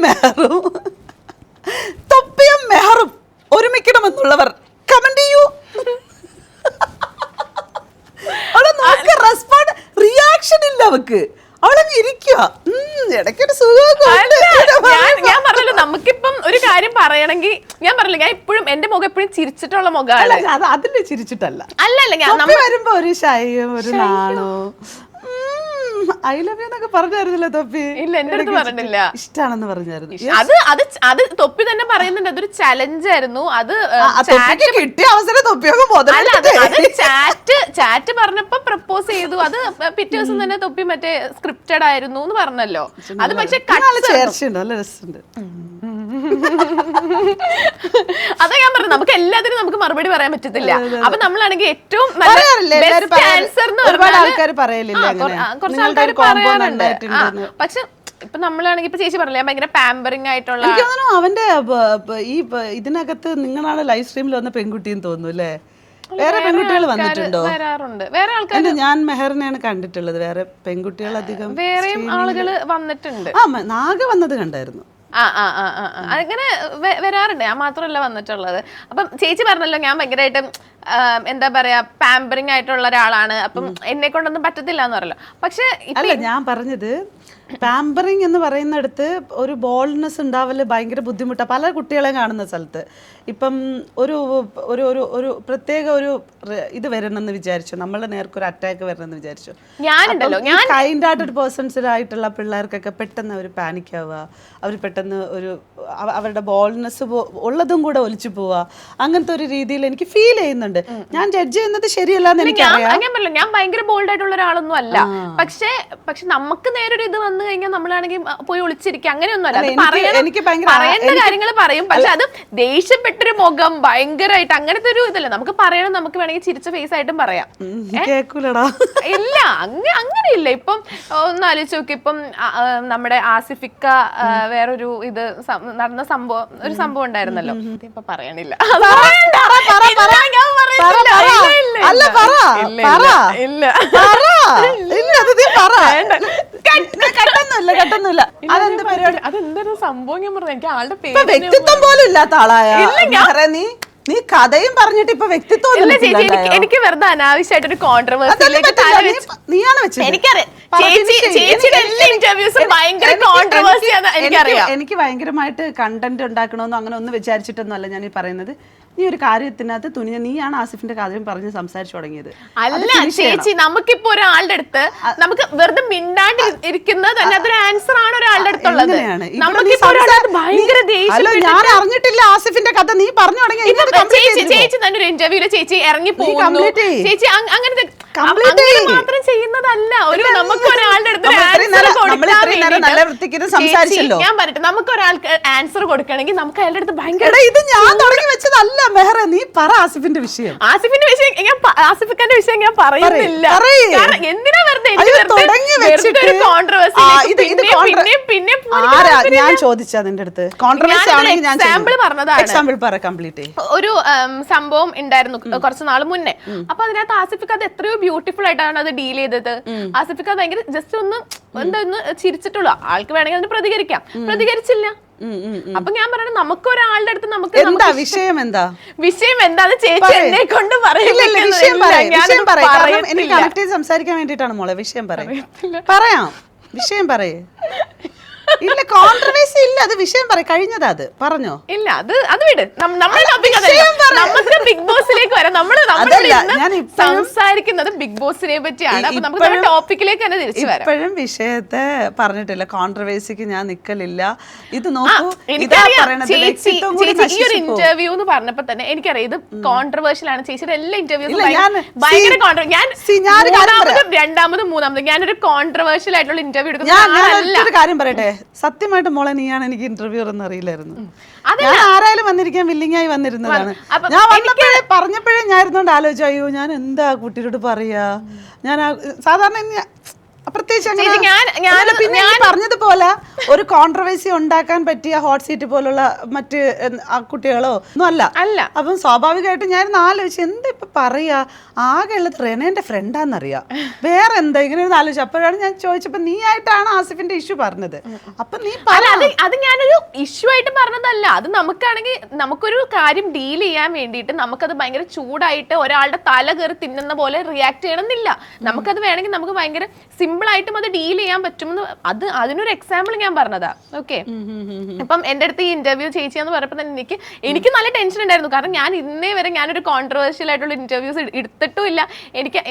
മെഹറും ഒരുമിക്കണമെന്നുള്ളവർ കമന്റ് ചെയ്യൂ. റെസ്പോണ്ട് റിയാക്ഷൻ ഇല്ല അവക്ക്, അവളങ്ങ് ഇരിക്കുക. ഇടയ്ക്കൊരു ഞാൻ പറഞ്ഞല്ലോ, നമുക്കിപ്പം ഒരു കാര്യം പറയണമെങ്കിൽ ഞാൻ പറഞ്ഞില്ല, ഞാൻ ഇപ്പോഴും എന്റെ മുഖം എപ്പോഴും ചിരിച്ചിട്ടുള്ള മുഖമാണ്. അതിന്റെ ചിരിച്ചിട്ടല്ല, അല്ലല്ല ഞാൻ വരുമ്പോ ഒരു ഷൈയും ഒരു നാണോ ഐ ലവ് യു എന്നൊക്കെ പറഞ്ഞായിരുന്നല്ലോ തൊപ്പി? ഇല്ല, എന്റെ അടുത്ത് പറഞ്ഞില്ല. ഇഷ്ടാണെന്ന് പറഞ്ഞായിരുന്നു. അത് തൊപ്പി തന്നെ പറയുന്നുണ്ട്, അതൊരു ചലഞ്ച് ആയിരുന്നു. അത് കിട്ടിയ അവസരം തൊപ്പിയൊക്കെ ചാറ്റ് പറഞ്ഞപ്പോ പ്രപ്പോസ് ചെയ്തു. അത് പിറ്റേ ദിവസം തന്നെ തൊപ്പി മറ്റേ സ്ക്രിപ്റ്റഡ് ആയിരുന്നു എന്ന് പറഞ്ഞല്ലോ. അത് പക്ഷെ ചേർച്ചയുണ്ട്, നല്ല രസമുണ്ട്. അതാ ഞാൻ പറഞ്ഞു, നമുക്ക് എല്ലാത്തിനും നമുക്ക് മറുപടി പറയാൻ പറ്റത്തില്ല. അപ്പൊ നമ്മളാണെങ്കിൽ ഏറ്റവും ആൾക്കാർ പറയലില്ല, കുറച്ച് ആൾക്കാർ പറയാറുണ്ട്. പക്ഷെ ഇപ്പൊ നമ്മളാണെങ്കിൽ ഇപ്പൊ ചേച്ചി പറഞ്ഞില്ലേ ഭയങ്കര പാമ്പറിംഗ് ആയിട്ടുള്ള. എനിക്ക് തോന്നുന്നു അവന്റെ ഈ ഇതിനകത്ത് നിങ്ങളാണ് ലൈവ് സ്ട്രീമിൽ വന്ന പെൺകുട്ടിന്ന് തോന്നുന്നു അല്ലേ? വേറെ പെൺകുട്ടികൾ വന്നിട്ടുണ്ടോ? വരാറുണ്ട്, വേറെ ആൾക്കാർ. ഞാൻ മെഹറിനെയാണ് കണ്ടിട്ടുള്ളത്, വേറെ പെൺകുട്ടികൾ അധികം വേറെയും ആളുകൾ വന്നിട്ടുണ്ട്. നാഗ വന്നത് കണ്ടായിരുന്നു. അങ്ങനെ വരാറുണ്ട്, ഞാൻ മാത്രമല്ല വന്നിട്ടുള്ളത്. അപ്പം ചേച്ചി പറഞ്ഞല്ലോ ഞാൻ ഭയങ്കരമായിട്ട് എന്താ പറയാ പാമ്പറിങ് ആയിട്ടുള്ള ഒരാളാണ്, അപ്പം എന്നെ കൊണ്ടൊന്നും പറ്റത്തില്ല എന്ന് പറയല്ലോ. പക്ഷെ അല്ല, ഞാൻ പറഞ്ഞത് പാമ്പറിങ് എന്ന് പറയുന്നിടത്ത് ഒരു ബോൾഡ്നെസ് ഉണ്ടാവല് ഭയങ്കര ബുദ്ധിമുട്ടാണ് പല കുട്ടികളെയും കാണുന്ന സ്ഥലത്ത്. ഇപ്പം ഒരു ഒരു ഒരു ഒരു പ്രത്യേക ഒരു ഇത് വരണമെന്ന് വിചാരിച്ചു, നമ്മളുടെ നേർക്കൊരു അറ്റാക്ക് വരണമെന്ന് വിചാരിച്ചു. ഞാനുണ്ടല്ലോ, കൈൻഡ് ആയിട്ടൊരു പേഴ്സൺസിലായിട്ടുള്ള പിള്ളേർക്കൊക്കെ പെട്ടെന്ന് അവർ പാനിക് ആവുക, അവർ പെട്ടെന്ന് ഒരു അവരുടെ ബോൾഡ്നെസ് ഉള്ളതും കൂടെ ഒലിച്ചു പോവുക, അങ്ങനത്തെ ഒരു രീതിയിൽ എനിക്ക് ഫീൽ ചെയ്യുന്നുണ്ട്. ഞാൻ ജഡ്ജ് ചെയ്യുന്നത് ശരിയല്ല എന്ന് എനിക്കറിയാം. ഞാൻ ഭയങ്കര ബോൾഡ് ആയിട്ടുള്ള ഒരാളൊന്നും അല്ല. പക്ഷെ നമുക്ക് നേരൊരു ഇത് വന്നു കഴിഞ്ഞാൽ നമ്മളാണെങ്കിൽ പോയി ഒളിച്ചിരിക്കുക അങ്ങനെയൊന്നും അല്ല. പറയേണ്ട കാര്യങ്ങൾ പറയും, പക്ഷെ അത് ദേഷ്യപ്പെട്ടൊരു മുഖം ഭയങ്കരമായിട്ട് അങ്ങനത്തെ ഒരു ഇതല്ല. നമുക്ക് പറയണം, നമുക്ക് വേണമെങ്കിൽ ചിരിച്ച ഫേസ് ആയിട്ടും പറയാം. ഇല്ല, അങ്ങനെയില്ല. ഇപ്പം ഒന്ന് ആലോചിച്ച് നോക്കി, ഇപ്പം നമ്മുടെ ആസിഫിക്ക വേറൊരു ഇത് നടന്ന ഒരു സംഭവം ഉണ്ടായിരുന്നല്ലോ, ഇപ്പൊ പറയണില്ല. അതെന്തൊരു സംഭവം ഞാൻ പറഞ്ഞു. എനിക്ക് ആളുടെ പേര് വ്യക്തിത്വം പോലും ഇല്ലാത്ത ആളായ നീ കഥയും പറഞ്ഞിട്ട് ഇപ്പൊ വ്യക്തിത്വം. എനിക്ക് വെറുതെ അനാവശ്യമായിട്ടൊരു കോൺട്രവേഴ്സിയിലേക്ക് നീയാണ് വെച്ചത്. എനിക്കറിയാം, ചേച്ചിയുടെ എല്ലാ ഇന്റർവ്യൂസും ഭയങ്കര കോൺട്രവേഴ്സിയാണ്. എനിക്കറിയാം. എനിക്ക് ഭയങ്കരമായിട്ട് കണ്ടന്റ് ഉണ്ടാക്കണമെന്നോ അങ്ങനെ ഒന്നും വിചാരിച്ചിട്ടൊന്നും അല്ല ഞാൻ ഈ പറയുന്നത്. നീ ഒരു കാര്യത്തിനകത്ത് തുനിഞ്ഞ നീയാണ് ആസിഫിന്റെ കാര്യം പറഞ്ഞ് സംസാരിച്ചു തുടങ്ങിയത്. അല്ല ചേച്ചി, നമുക്കിപ്പോ ഒരാളുടെ അടുത്ത് നമുക്ക് വെറുതെ മിണ്ടാണ്ട് ഇരിക്കുന്നത് തന്നെ അതൊരു ആൻസർ ആണ് ഒരാളുടെ അടുത്തുള്ളത്. ഭയങ്കര ഞാൻ അറിഞ്ഞിട്ടില്ല ആസിഫിന്റെ കഥ, നീ പറഞ്ഞു തുടങ്ങി. ചേച്ചി തന്നെ ഒരു ഇന്റർവ്യൂല് ചേച്ചി ഇറങ്ങി പോകുന്നു. ചേച്ചി അങ്ങനത്തെ മാത്രം ചെയ്യുന്നതല്ല. ഒരു നമുക്ക് ഒരാളുടെ അടുത്ത് ഞാൻ പറയട്ടെ, നമുക്ക് ഒരാൾക്ക് ആൻസർ കൊടുക്കണമെങ്കിൽ നമുക്ക് അയാളുടെ അടുത്ത് ഭയങ്കര ഇത് ഞാൻ തുടങ്ങി വെച്ചതല്ല മെഹറ. നീ പറ ആസിഫിന്റെ വിഷയം. ആസിഫിന്റെ വിഷയം ഞാൻ പറയുന്നില്ല. എന്തിനാ വെറുതെ ഞാൻ ചോദിച്ചാ നിന്റെ അടുത്ത് കോൺട്രവേഴ്സി ആണെങ്കിൽ ഞാൻ എക്സാമ്പിൾ പറഞ്ഞതാണ്. എക്സാമ്പിൾ പറ കംപ്ലീറ്റ്. ഒരു സംഭവം ഉണ്ടായിരുന്നു കുറച്ച് നാൾ മുന്നേ. അപ്പൊ അതിനകത്ത് ആസിഫിക്ക് അത് എത്രയോ ബ്യൂട്ടിഫുൾ ആയിട്ടാണ് അത് ഡീൽ ചെയ്തത്. ആസിഫിക്ക് അത് ഭയങ്കര ജസ്റ്റ് ഒന്ന് ചിരിച്ചിട്ടുള്ളൂ. ആൾക്ക് വേണമെങ്കിൽ അതിന് പ്രതികരിച്ചില്ല. അപ്പൊ ഞാൻ പറയണത്, നമുക്ക് ഒരാളുടെ അടുത്ത് നമുക്ക് വിഷയം എന്താ ചേച്ചി എന്നെ കൊണ്ട് സംസാരിക്കാൻ വേണ്ടിട്ടാണ് മോളെ. വിഷയം പറയാം, വിഷയം പറയേ. ഇല്ല, കോൺട്രവേഴ്സി ഇല്ല, അത് വിഷയം പറ. കഴിഞ്ഞതാ, അത് പറഞ്ഞോ. ഇല്ല, അത് വിട്. നമുക്ക് ബിഗ് ബോസിലേക്ക് വരാം. ഞാൻ സംസാരിക്കുന്നത് ബിഗ് ബോസിനെ പറ്റിയാണ്. അപ്പൊ നമുക്ക് ടോപ്പിക്കിലേക്ക് തന്നെ തിരിച്ചു വരാം. ഇപ്പോഴും വിഷയത്തെ പറഞ്ഞിട്ടില്ല, കോൺട്രവേഴ്സിക്ക് ഞാൻ നിക്കലില്ല. ഇത് നോക്കൂ, ഈ ഒരു ഇന്റർവ്യൂ എന്ന് പറഞ്ഞപ്പോ തന്നെ എനിക്കറിയാം ഇത് കോൺട്രവേഴ്ഷ്യൽ ആണ്. ചേച്ചിയുടെ എല്ലാ ഇന്റർവ്യൂസും ഭയങ്കര രണ്ടാമതും മൂന്നാമതും ഞാനൊരു കോൺട്രവേഴ്ഷ്യൽ ആയിട്ടുള്ള ഇന്റർവ്യൂ എടുക്കുന്ന കാര്യം പറയട്ടെ. സത്യമായിട്ട് മോളെ, നീയാണ് എനിക്ക് ഇന്റർവ്യൂ എന്ന് അറിയില്ലായിരുന്നു. ഞാൻ ആരായാലും വന്നിരിക്കാൻ വില്ലിംഗ് ആയി വന്നിരുന്നതാണ്. ഞാൻ വന്നപ്പോഴേ പറഞ്ഞപ്പോഴേ ഞാൻ ഇരുന്നോണ്ട് ആലോചിച്ചു, അയ്യോ ഞാൻ എന്താ കുട്ടിയോട് പറയാ. ഞാൻ സാധാരണ പ്രത്യേകിച്ച് പിന്നെ പറഞ്ഞതുപോലെ ഒരു കോൺട്രവേഴ്സി ഉണ്ടാക്കാൻ പറ്റിയ ഹോട്ട് സീറ്റ് പോലുള്ള മറ്റ് കുട്ടികളോ ഒന്നും അല്ല. അപ്പം സ്വാഭാവികമായിട്ട് ഞാൻ ആലോചിച്ചു, എന്താ ഇപ്പൊ പറയാ, ആകെ ഉള്ളത് റെനേന്റെ ഫ്രണ്ടാന്നറിയാം, വേറെ എന്താ ഇങ്ങനെ ഒന്ന് ആലോചിച്ചു. അപ്പോഴാണ് ഞാൻ ചോദിച്ചപ്പോ നീ ആയിട്ടാണ് ആസിഫിന്റെ ഇഷ്യൂ പറഞ്ഞത്. അപ്പൊ നീ അത് ഞാനൊരു ഇഷ്യൂ ആയിട്ട് പറഞ്ഞതല്ല. അത് നമുക്കാണെങ്കിൽ നമുക്കൊരു കാര്യം ഡീൽ ചെയ്യാൻ വേണ്ടിയിട്ട് നമുക്കത് ഭയങ്കര ചൂടായിട്ട് ഒരാളുടെ തല കയറി തിന്നുന്ന പോലെ റിയാക്ട് ചെയ്യണമെന്നില്ല. നമുക്കത് വേണമെങ്കിൽ നമുക്ക് ഭയങ്കര സിമ്പിൾ ആയിട്ടും അത് ഡീൽ ചെയ്യാൻ പറ്റുമെന്ന് അതിനൊരു എക്സാമ്പിൾ ഞാൻ പറഞ്ഞതാ. ഓക്കെ, ഇപ്പം എന്റെ അടുത്ത് ഈ ഇന്റർവ്യൂ ചേച്ചിയെന്ന് പറഞ്ഞപ്പോൾ തന്നെ എനിക്ക് നല്ല ടെൻഷൻ ഉണ്ടായിരുന്നു. കാരണം ഞാൻ ഇന്നേ വരെ ഞാനൊരു കോൺട്രവേഴ്ഷ്യൽ ആയിട്ടുള്ള ഇന്റർവ്യൂസ് എടുത്തിട്ടും ഇല്ല.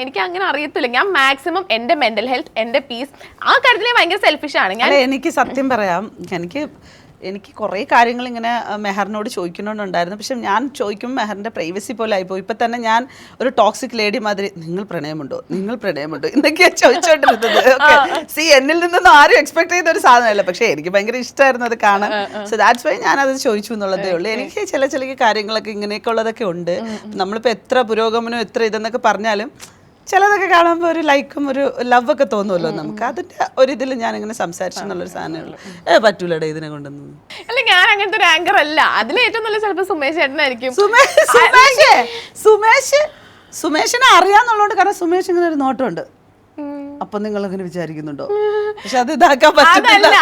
എനിക്ക് അങ്ങനെ അറിയത്തില്ല. ഞാൻ മാക്സിമം എന്റെ മെന്റൽ ഹെൽത്ത്, എന്റെ പീസ്, ആ കാര്യത്തിൽ ഭയങ്കര സെൽഫിഷ് ആണ് ഞാൻ. എനിക്ക് സത്യം പറയാം, എനിക്ക് കുറേ കാര്യങ്ങൾ ഇങ്ങനെ മെഹറിനോട് ചോദിക്കണമെന്നുണ്ടായിരുന്നു. പക്ഷെ ഞാൻ ചോദിക്കുമ്പോൾ മെഹറിൻ്റെ പ്രൈവസി പോലെ ആയിപ്പോയി. ഇപ്പം തന്നെ ഞാൻ ഒരു ടോക്സിക് ലേഡി മാതിരി നിങ്ങൾ പ്രണയമുണ്ടോ എന്നൊക്കെയാണ് ചോദിച്ചോണ്ടിരുന്നത്. എന്നിൽ നിന്നൊന്നും ആരും എക്സ്പെക്ട് ചെയ്ത ഒരു സാധനമല്ല. പക്ഷേ എനിക്ക് ഭയങ്കര ഇഷ്ടമായിരുന്നു അത് കാണാൻ. സോ ദാറ്റ്സ് വൈ ഞാനത് ചോദിച്ചു എന്നുള്ളതേ ഉള്ളൂ. എനിക്ക് ചില കാര്യങ്ങളൊക്കെ ഇങ്ങനെയൊക്കെ ഉള്ളതൊക്കെ ഉണ്ട്. നമ്മളിപ്പോൾ എത്ര പുരോഗമനം എത്ര ഇതെന്നൊക്കെ പറഞ്ഞാലും ചിലതൊക്കെ കാണുമ്പോൾ ഒരു ലൈക്കും ഒരു ലവ് ഒക്കെ തോന്നുമല്ലോ നമുക്ക്. അതിന്റെ ഒരു ഇതിൽ ഞാൻ ഇങ്ങനെ സംസാരിച്ചു എന്നുള്ളൊരു സാധനമുള്ളൂ. പറ്റൂലടേ ഇതിനെ കൊണ്ടൊന്നും. അല്ല, ഞാൻ അങ്ങനത്തെ ഒരു ആങ്കർ അല്ല. അതിൽ ഏറ്റവും നല്ല ചിലപ്പോൾ സുമേഷ് ചേട്ടനായിരിക്കും. സുമേഷിനെ അറിയാന്നുള്ളതുകൊണ്ട്, കാരണം സുമേഷ് ഇങ്ങനെ ഒരു നോട്ടമുണ്ട്. അപ്പൊ നിങ്ങൾ അങ്ങനെ വിചാരിക്കുന്നുണ്ടോ? പക്ഷെ അത് ഇതാക്കാൻ പറ്റില്ല.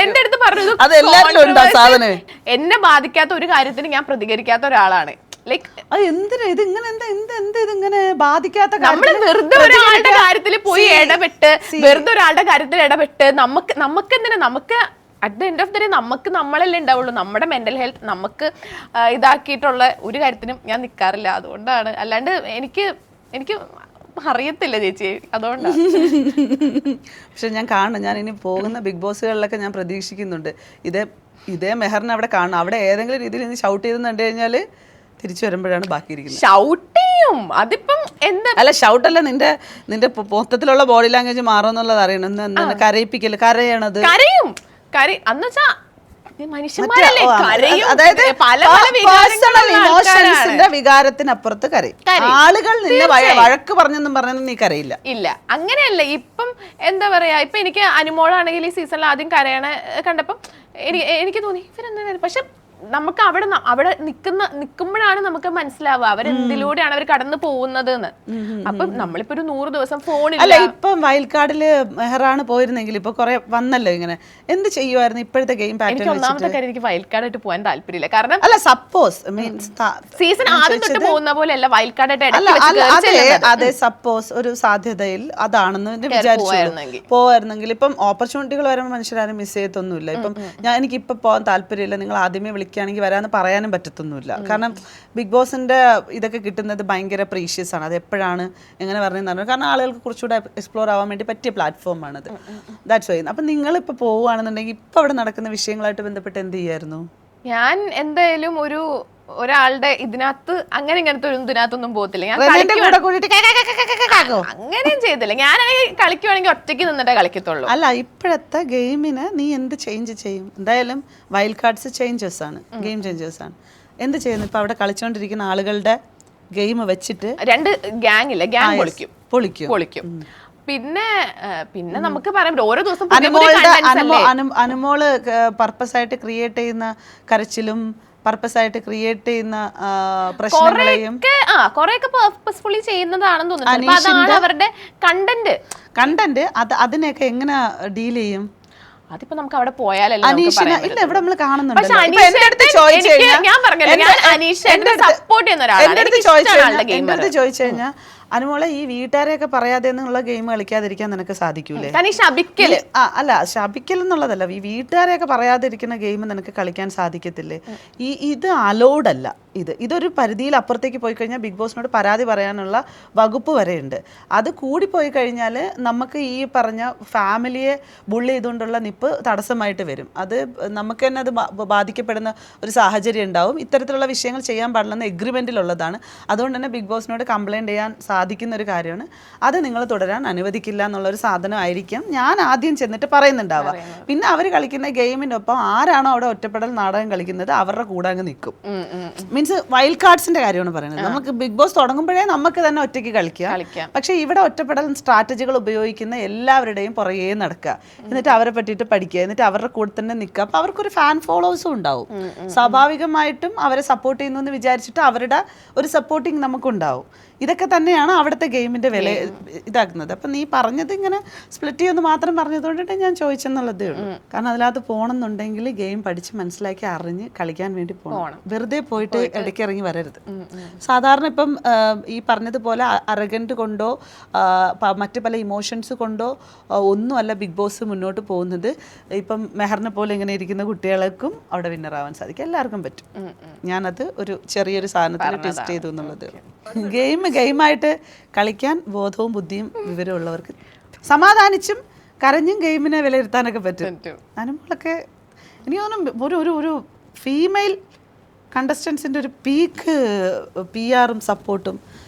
എന്റെ അടുത്ത് പറഞ്ഞു, അത് എല്ലാവരും ഉണ്ടോ സാധനം. എന്നെ ബാധിക്കാത്ത ഒരു കാര്യത്തിന് ഞാൻ പ്രതികരിക്കാത്ത ഒരാളാണ്. ലൈക്ക് അത് എന്തിനാ ഇത് ഇങ്ങനെ ഇതിങ്ങനെ ബാധിക്കാത്ത നമ്മള് വെറുതെ ഒരാളുടെ കാര്യത്തിൽ പോയി ഇടപെട്ട് നമുക്ക് എന്തിനാ, നമുക്ക് at the end of the day നമുക്ക് നമ്മളല്ലേ ഉണ്ടാവുള്ളൂ. നമ്മുടെ മെന്റൽ ഹെൽത്ത് നമുക്ക് ഇതാക്കിയിട്ടുള്ള ഒരു കാര്യത്തിനും ഞാൻ നിൽക്കാറില്ല. അതുകൊണ്ടാണ്, അല്ലാണ്ട് എനിക്ക് അറിയത്തില്ല ചേച്ചി, അതുകൊണ്ടാണ്. പക്ഷെ ഞാൻ കാണണം, ഞാൻ ഇനി പോകുന്ന ബിഗ് ബോസുകളിലൊക്കെ ഞാൻ പ്രതീക്ഷിക്കുന്നുണ്ട് ഇതേ മെഹറിനെ അവിടെ കാണണം. അവിടെ ഏതെങ്കിലും രീതിയിൽ ഇനി ഷൗട്ട് ചെയ്തെന്ന് കണ്ടു കഴിഞ്ഞാൽ തിരിച്ചു വരുമ്പോഴാണ് ബാക്കി ഇരിക്കുന്നത്. ഷൗട്ട് ചെയ്യും, അതിപ്പം എന്താ, അല്ല ഷൗട്ടല്ല, നിന്റെ മൊത്തത്തിലുള്ള ബോഡി ലാംഗ്വേജ് മാറുമെന്നുള്ളത് അറിയണം. കരയിപ്പിക്കല്, കരയണത്, കരയും അന്നുവെച്ചാ മനുഷ്യന്മാരല്ലേ, കരയും. അതായത് പല പല ഇമോഷൻസിന്റെ വികാരത്തിനപ്പുറത്ത് കരയും. ആളുകൾ നിന്നെ വഴക്ക് പറഞ്ഞെന്നും പറഞ്ഞൊന്നും നീ കരയില്ല. ഇല്ല, അങ്ങനെയല്ല. ഇപ്പം എന്താ പറയാ, ഇപ്പൊ എനിക്ക് അനുമോളാണെങ്കിൽ ഈ സീസണിൽ ആദ്യം കരയണ കണ്ടപ്പം എനിക്ക് തോന്നി ഇവരെന്താ, പക്ഷെ നമുക്ക് അവിടെ നിൽക്കുമ്പോഴാണ് നമുക്ക് മനസ്സിലാവുക അവരെന്തിലൂടെയാണ് അവർ കടന്നു പോകുന്നത് എന്ന്. അപ്പൊ നമ്മളിപ്പോ ഒരു 100 ദിവസം ഫോണിൽ. അല്ല, ഇപ്പം വൈൽഡ് കാർഡില് മെഹറാണ് പോയിരുന്നെങ്കിൽ ഇപ്പൊ കുറെ വന്നല്ലോ ഇങ്ങനെ, എന്ത് ചെയ്യുമായിരുന്നു ഇപ്പോഴത്തെ ഗെയിം പാറ്റേൺ? എനിക്ക് ഒന്നാമത്തെ കാര്യം, എനിക്ക് വൈൽഡ് കാർഡ് ആയിട്ട് പോകാൻ താല്പര്യമില്ല. കാരണം അല്ല, സപ്പോസ് മീൻസ് സീസൺ ആദ്യം തൊട്ട് പോകുന്ന പോലെ അല്ല വൈൽഡ് കാർഡ് ആയിട്ട്. അതെ, സപ്പോസ് ഒരു സാധ്യതയിൽ അതാണെന്ന് വിചാരിച്ചു പോവായിരുന്നെങ്കിൽ, ഇപ്പം ഓപ്പർച്യൂണിറ്റികൾ വരുമ്പോൾ മനുഷ്യരാരും മിസ് ചെയ്യത്തൊന്നുമില്ല. ഇപ്പം എനിക്ക് ഇപ്പൊ പോകാൻ താല്പര്യമില്ല, നിങ്ങൾ ആദ്യമേ വിളിക്കുകയാണെങ്കിൽ വരാമെന്ന് പറയാനും പറ്റത്തൊന്നുമില്ല. കാരണം ബിഗ് ബോസിന്റെ ഇതൊക്കെ കിട്ടുന്നത് ഭയങ്കര പ്രീഷ്യസ് ആണ്. അത് എപ്പോഴാണ് എങ്ങനെ പറഞ്ഞതെന്ന് പറഞ്ഞു, കാരണം ആളുകൾക്ക് കുറച്ചുകൂടെ എക്സ്പ്ലോർ ആവാൻ വേണ്ടി പറ്റിയ പ്ലാറ്റ്ഫോമാണത്. That's why. അപ്പം നിങ്ങളിപ്പോൾ പോവുകയാണെന്നുണ്ടെങ്കിൽ ഇപ്പം അവിടെ നടക്കുന്ന വിഷയങ്ങളായിട്ട് ബന്ധപ്പെട്ട് എന്ത് ചെയ്യായിരുന്നു? ഞാൻ എന്തായാലും ഒരാളുടെ ഇതിനകത്ത് ഇങ്ങനത്തെ ഒരു ഇതിനകത്തൊന്നും പോകത്തില്ല. ഞാൻ അങ്ങനെയും ചെയ്തില്ല. ഞാനാണെങ്കിൽ കളിക്കുവാണെങ്കിൽ ഒറ്റയ്ക്ക് നിന്നിട്ടേ കളിക്കത്തുള്ളൂ. അല്ല, ഇപ്പോഴത്തെ ഗെയിമിന് നീ എന്ത് ചേഞ്ച് ചെയ്യും? എന്തായാലും വൈൽഡ് കാർഡ്സ് ചേഞ്ചേഴ്സ് ആണ്, ഗെയിം ചേഞ്ചേഴ്സ് ആണ്. എന്ത് ചെയ്യുന്നു? ഇപ്പൊ അവിടെ കളിച്ചുകൊണ്ടിരിക്കുന്ന ആളുകളുടെ ഗെയിം വെച്ചിട്ട് 2 ഗ്യാങ് ഇല്ല, ഗ്യാങ് പൊളിക്കും. പിന്നെ നമുക്ക് പറയാം ഓരോ ദിവസം അനുമോള് പർപ്പസ് ആയിട്ട് ക്രിയേറ്റ് ചെയ്യുന്ന കരച്ചിലും പർപ്പസ് ആയിട്ട് ക്രിയേറ്റ് ചെയ്യുന്ന പ്രശ്നങ്ങളെയും കുറെയൊക്കെ പർപ്പസ്ഫുള്ളി ചെയ്യുന്നതാണെന്ന് തോന്നുന്നു. അതാണ് അവരുടെ കണ്ടന്റ്. അതിനെയൊക്കെ എങ്ങനെ ഡീൽ ചെയ്യും? അതിപ്പോ നമുക്ക് അവിടെ പോയാലല്ലേ അനീഷിനെ ഇല്ല, ഇവിടെ നമ്മൾ കാണുന്നുണ്ട്. ഞാൻ പറഞ്ഞല്ലോ, ഞാൻ അനീഷിനെ സപ്പോർട്ട് ചെയ്യുന്ന ഒരാളാണ്. എന്റെ അടുത്ത് ചോദിച്ചു കഴിഞ്ഞാൽ, അനുമോളെ ഈ വീട്ടുകാരെയൊക്കെ പറയാതെ എന്നുള്ള ഗെയിം കളിക്കാതിരിക്കാൻ നിനക്ക് സാധിക്കൂലേ? അല്ല, ശപിക്കൽ എന്നുള്ളതല്ല, ഈ വീട്ടുകാരെയൊക്കെ പറയാതിരിക്കുന്ന ഗെയിം നിനക്ക് കളിക്കാൻ സാധിക്കത്തില്ലേ? ഇത് അലൗഡ് അല്ല. ഇതൊരു പരിധിയിൽ അപ്പുറത്തേക്ക് പോയി കഴിഞ്ഞാൽ ബിഗ് ബോസിനോട് പരാതി പറയാനുള്ള വകുപ്പ് വരെയുണ്ട്. അത് കൂടിപ്പോയി കഴിഞ്ഞാൽ നമുക്ക് ഈ പറഞ്ഞ ഫാമിലിയെ ബുള്ളി ചെയ്തുകൊണ്ടുള്ള നിപ്പ് തടസ്സമായിട്ട് വരും. അത് നമുക്ക് തന്നെ അത് ബാധിക്കപ്പെടുന്ന ഒരു സാഹചര്യം ഉണ്ടാവും. ഇത്തരത്തിലുള്ള വിഷയങ്ങൾ ചെയ്യാൻ പാടില്ലെന്ന് എഗ്രിമെന്റിലുള്ളതാണ്. അതുകൊണ്ട് തന്നെ ബിഗ് ബോസിനോട് കംപ്ലൈൻറ്റ് ചെയ്യാൻ സാധിക്കുന്ന ഒരു കാര്യമാണ്. അത് നിങ്ങൾ തുടരാൻ അനുവദിക്കില്ല എന്നുള്ളൊരു സാധനമായിരിക്കും ഞാൻ ആദ്യം ചെന്നിട്ട് പറയുന്നുണ്ടാവുക. പിന്നെ അവർ കളിക്കുന്ന ഗെയിമിനൊപ്പം ആരാണോ അവിടെ ഒറ്റപ്പെടൽ നാടകം കളിക്കുന്നത് അവരുടെ കൂടെ അങ്ങ് നിൽക്കും. മീൻസ് വൈൽഡ് കാർഡ്സിന്റെ കാര്യമാണ് പറയുന്നത്. നമുക്ക് ബിഗ് ബോസ് തുടങ്ങുമ്പോഴേ നമുക്ക് തന്നെ ഒറ്റയ്ക്ക് കളിക്കാം. പക്ഷെ ഇവിടെ ഒറ്റപ്പെടൽ സ്ട്രാറ്റജികൾ ഉപയോഗിക്കുന്ന എല്ലാവരുടെയും പുറകെ നടക്കുക, എന്നിട്ട് അവരെ പറ്റിയിട്ട് പഠിക്കുക, എന്നിട്ട് അവരുടെ കൂടെ തന്നെ നിൽക്കുക. അപ്പൊ അവർക്കൊരു ഫാൻ ഫോളോവേഴ്സും ഉണ്ടാവും. സ്വാഭാവികമായിട്ടും അവരെ സപ്പോർട്ട് ചെയ്യുന്നു എന്ന് വിചാരിച്ചിട്ട് അവരുടെ ഒരു സപ്പോർട്ടിങ് നമുക്കുണ്ടാവും. ഇതൊക്കെ തന്നെയാണ് അവിടുത്തെ ഗെയിമിന്റെ വില ഇതാക്കുന്നത്. അപ്പം നീ പറഞ്ഞത് ഇങ്ങനെ സ്പ്ലിറ്റ് ചെയ്യുമെന്ന് മാത്രം പറഞ്ഞതുകൊണ്ടിട്ട് ഞാൻ ചോദിച്ചെന്നുള്ളതേ ഉള്ളൂ. കാരണം അതിനകത്ത് പോകണമെന്നുണ്ടെങ്കിൽ ഗെയിം പഠിച്ച് മനസ്സിലാക്കി അറിഞ്ഞ് കളിക്കാൻ വേണ്ടി പോകണം. വെറുതെ പോയിട്ട് ഇടയ്ക്ക് ഇറങ്ങി വരരുത്. സാധാരണ ഇപ്പം ഈ പറഞ്ഞതുപോലെ അറഗന്റ് കൊണ്ടോ മറ്റു പല ഇമോഷൻസ് കൊണ്ടോ ഒന്നുമല്ല ബിഗ് ബോസ് മുന്നോട്ട് പോകുന്നത്. ഇപ്പം മെഹറിനെ പോലെ ഇങ്ങനെ ഇരിക്കുന്ന കുട്ടികൾക്കും അവിടെ വിന്നറാവാൻ സാധിക്കും, എല്ലാവർക്കും പറ്റും. ഞാനത് ഒരു ചെറിയൊരു സാധനത്തിൽ ടെസ്റ്റ് ചെയ്തു എന്നുള്ളത്. ഗെയിമായിട്ട് കളിക്കാൻ ബോധവും ബുദ്ധിയും വിവരമുള്ളവർക്ക് സമാധാനിച്ചും കരഞ്ഞും ഗെയിമിനെ വിലയിരുത്താനൊക്കെ പറ്റും. അനുമോളൊക്കെ എനിക്ക് തോന്നുന്നു ഒരു ഫീമെയിൽ കണ്ടസ്റ്റൻസിന്റെ ഒരു പീക്ക് PR-ഉം സപ്പോർട്ടും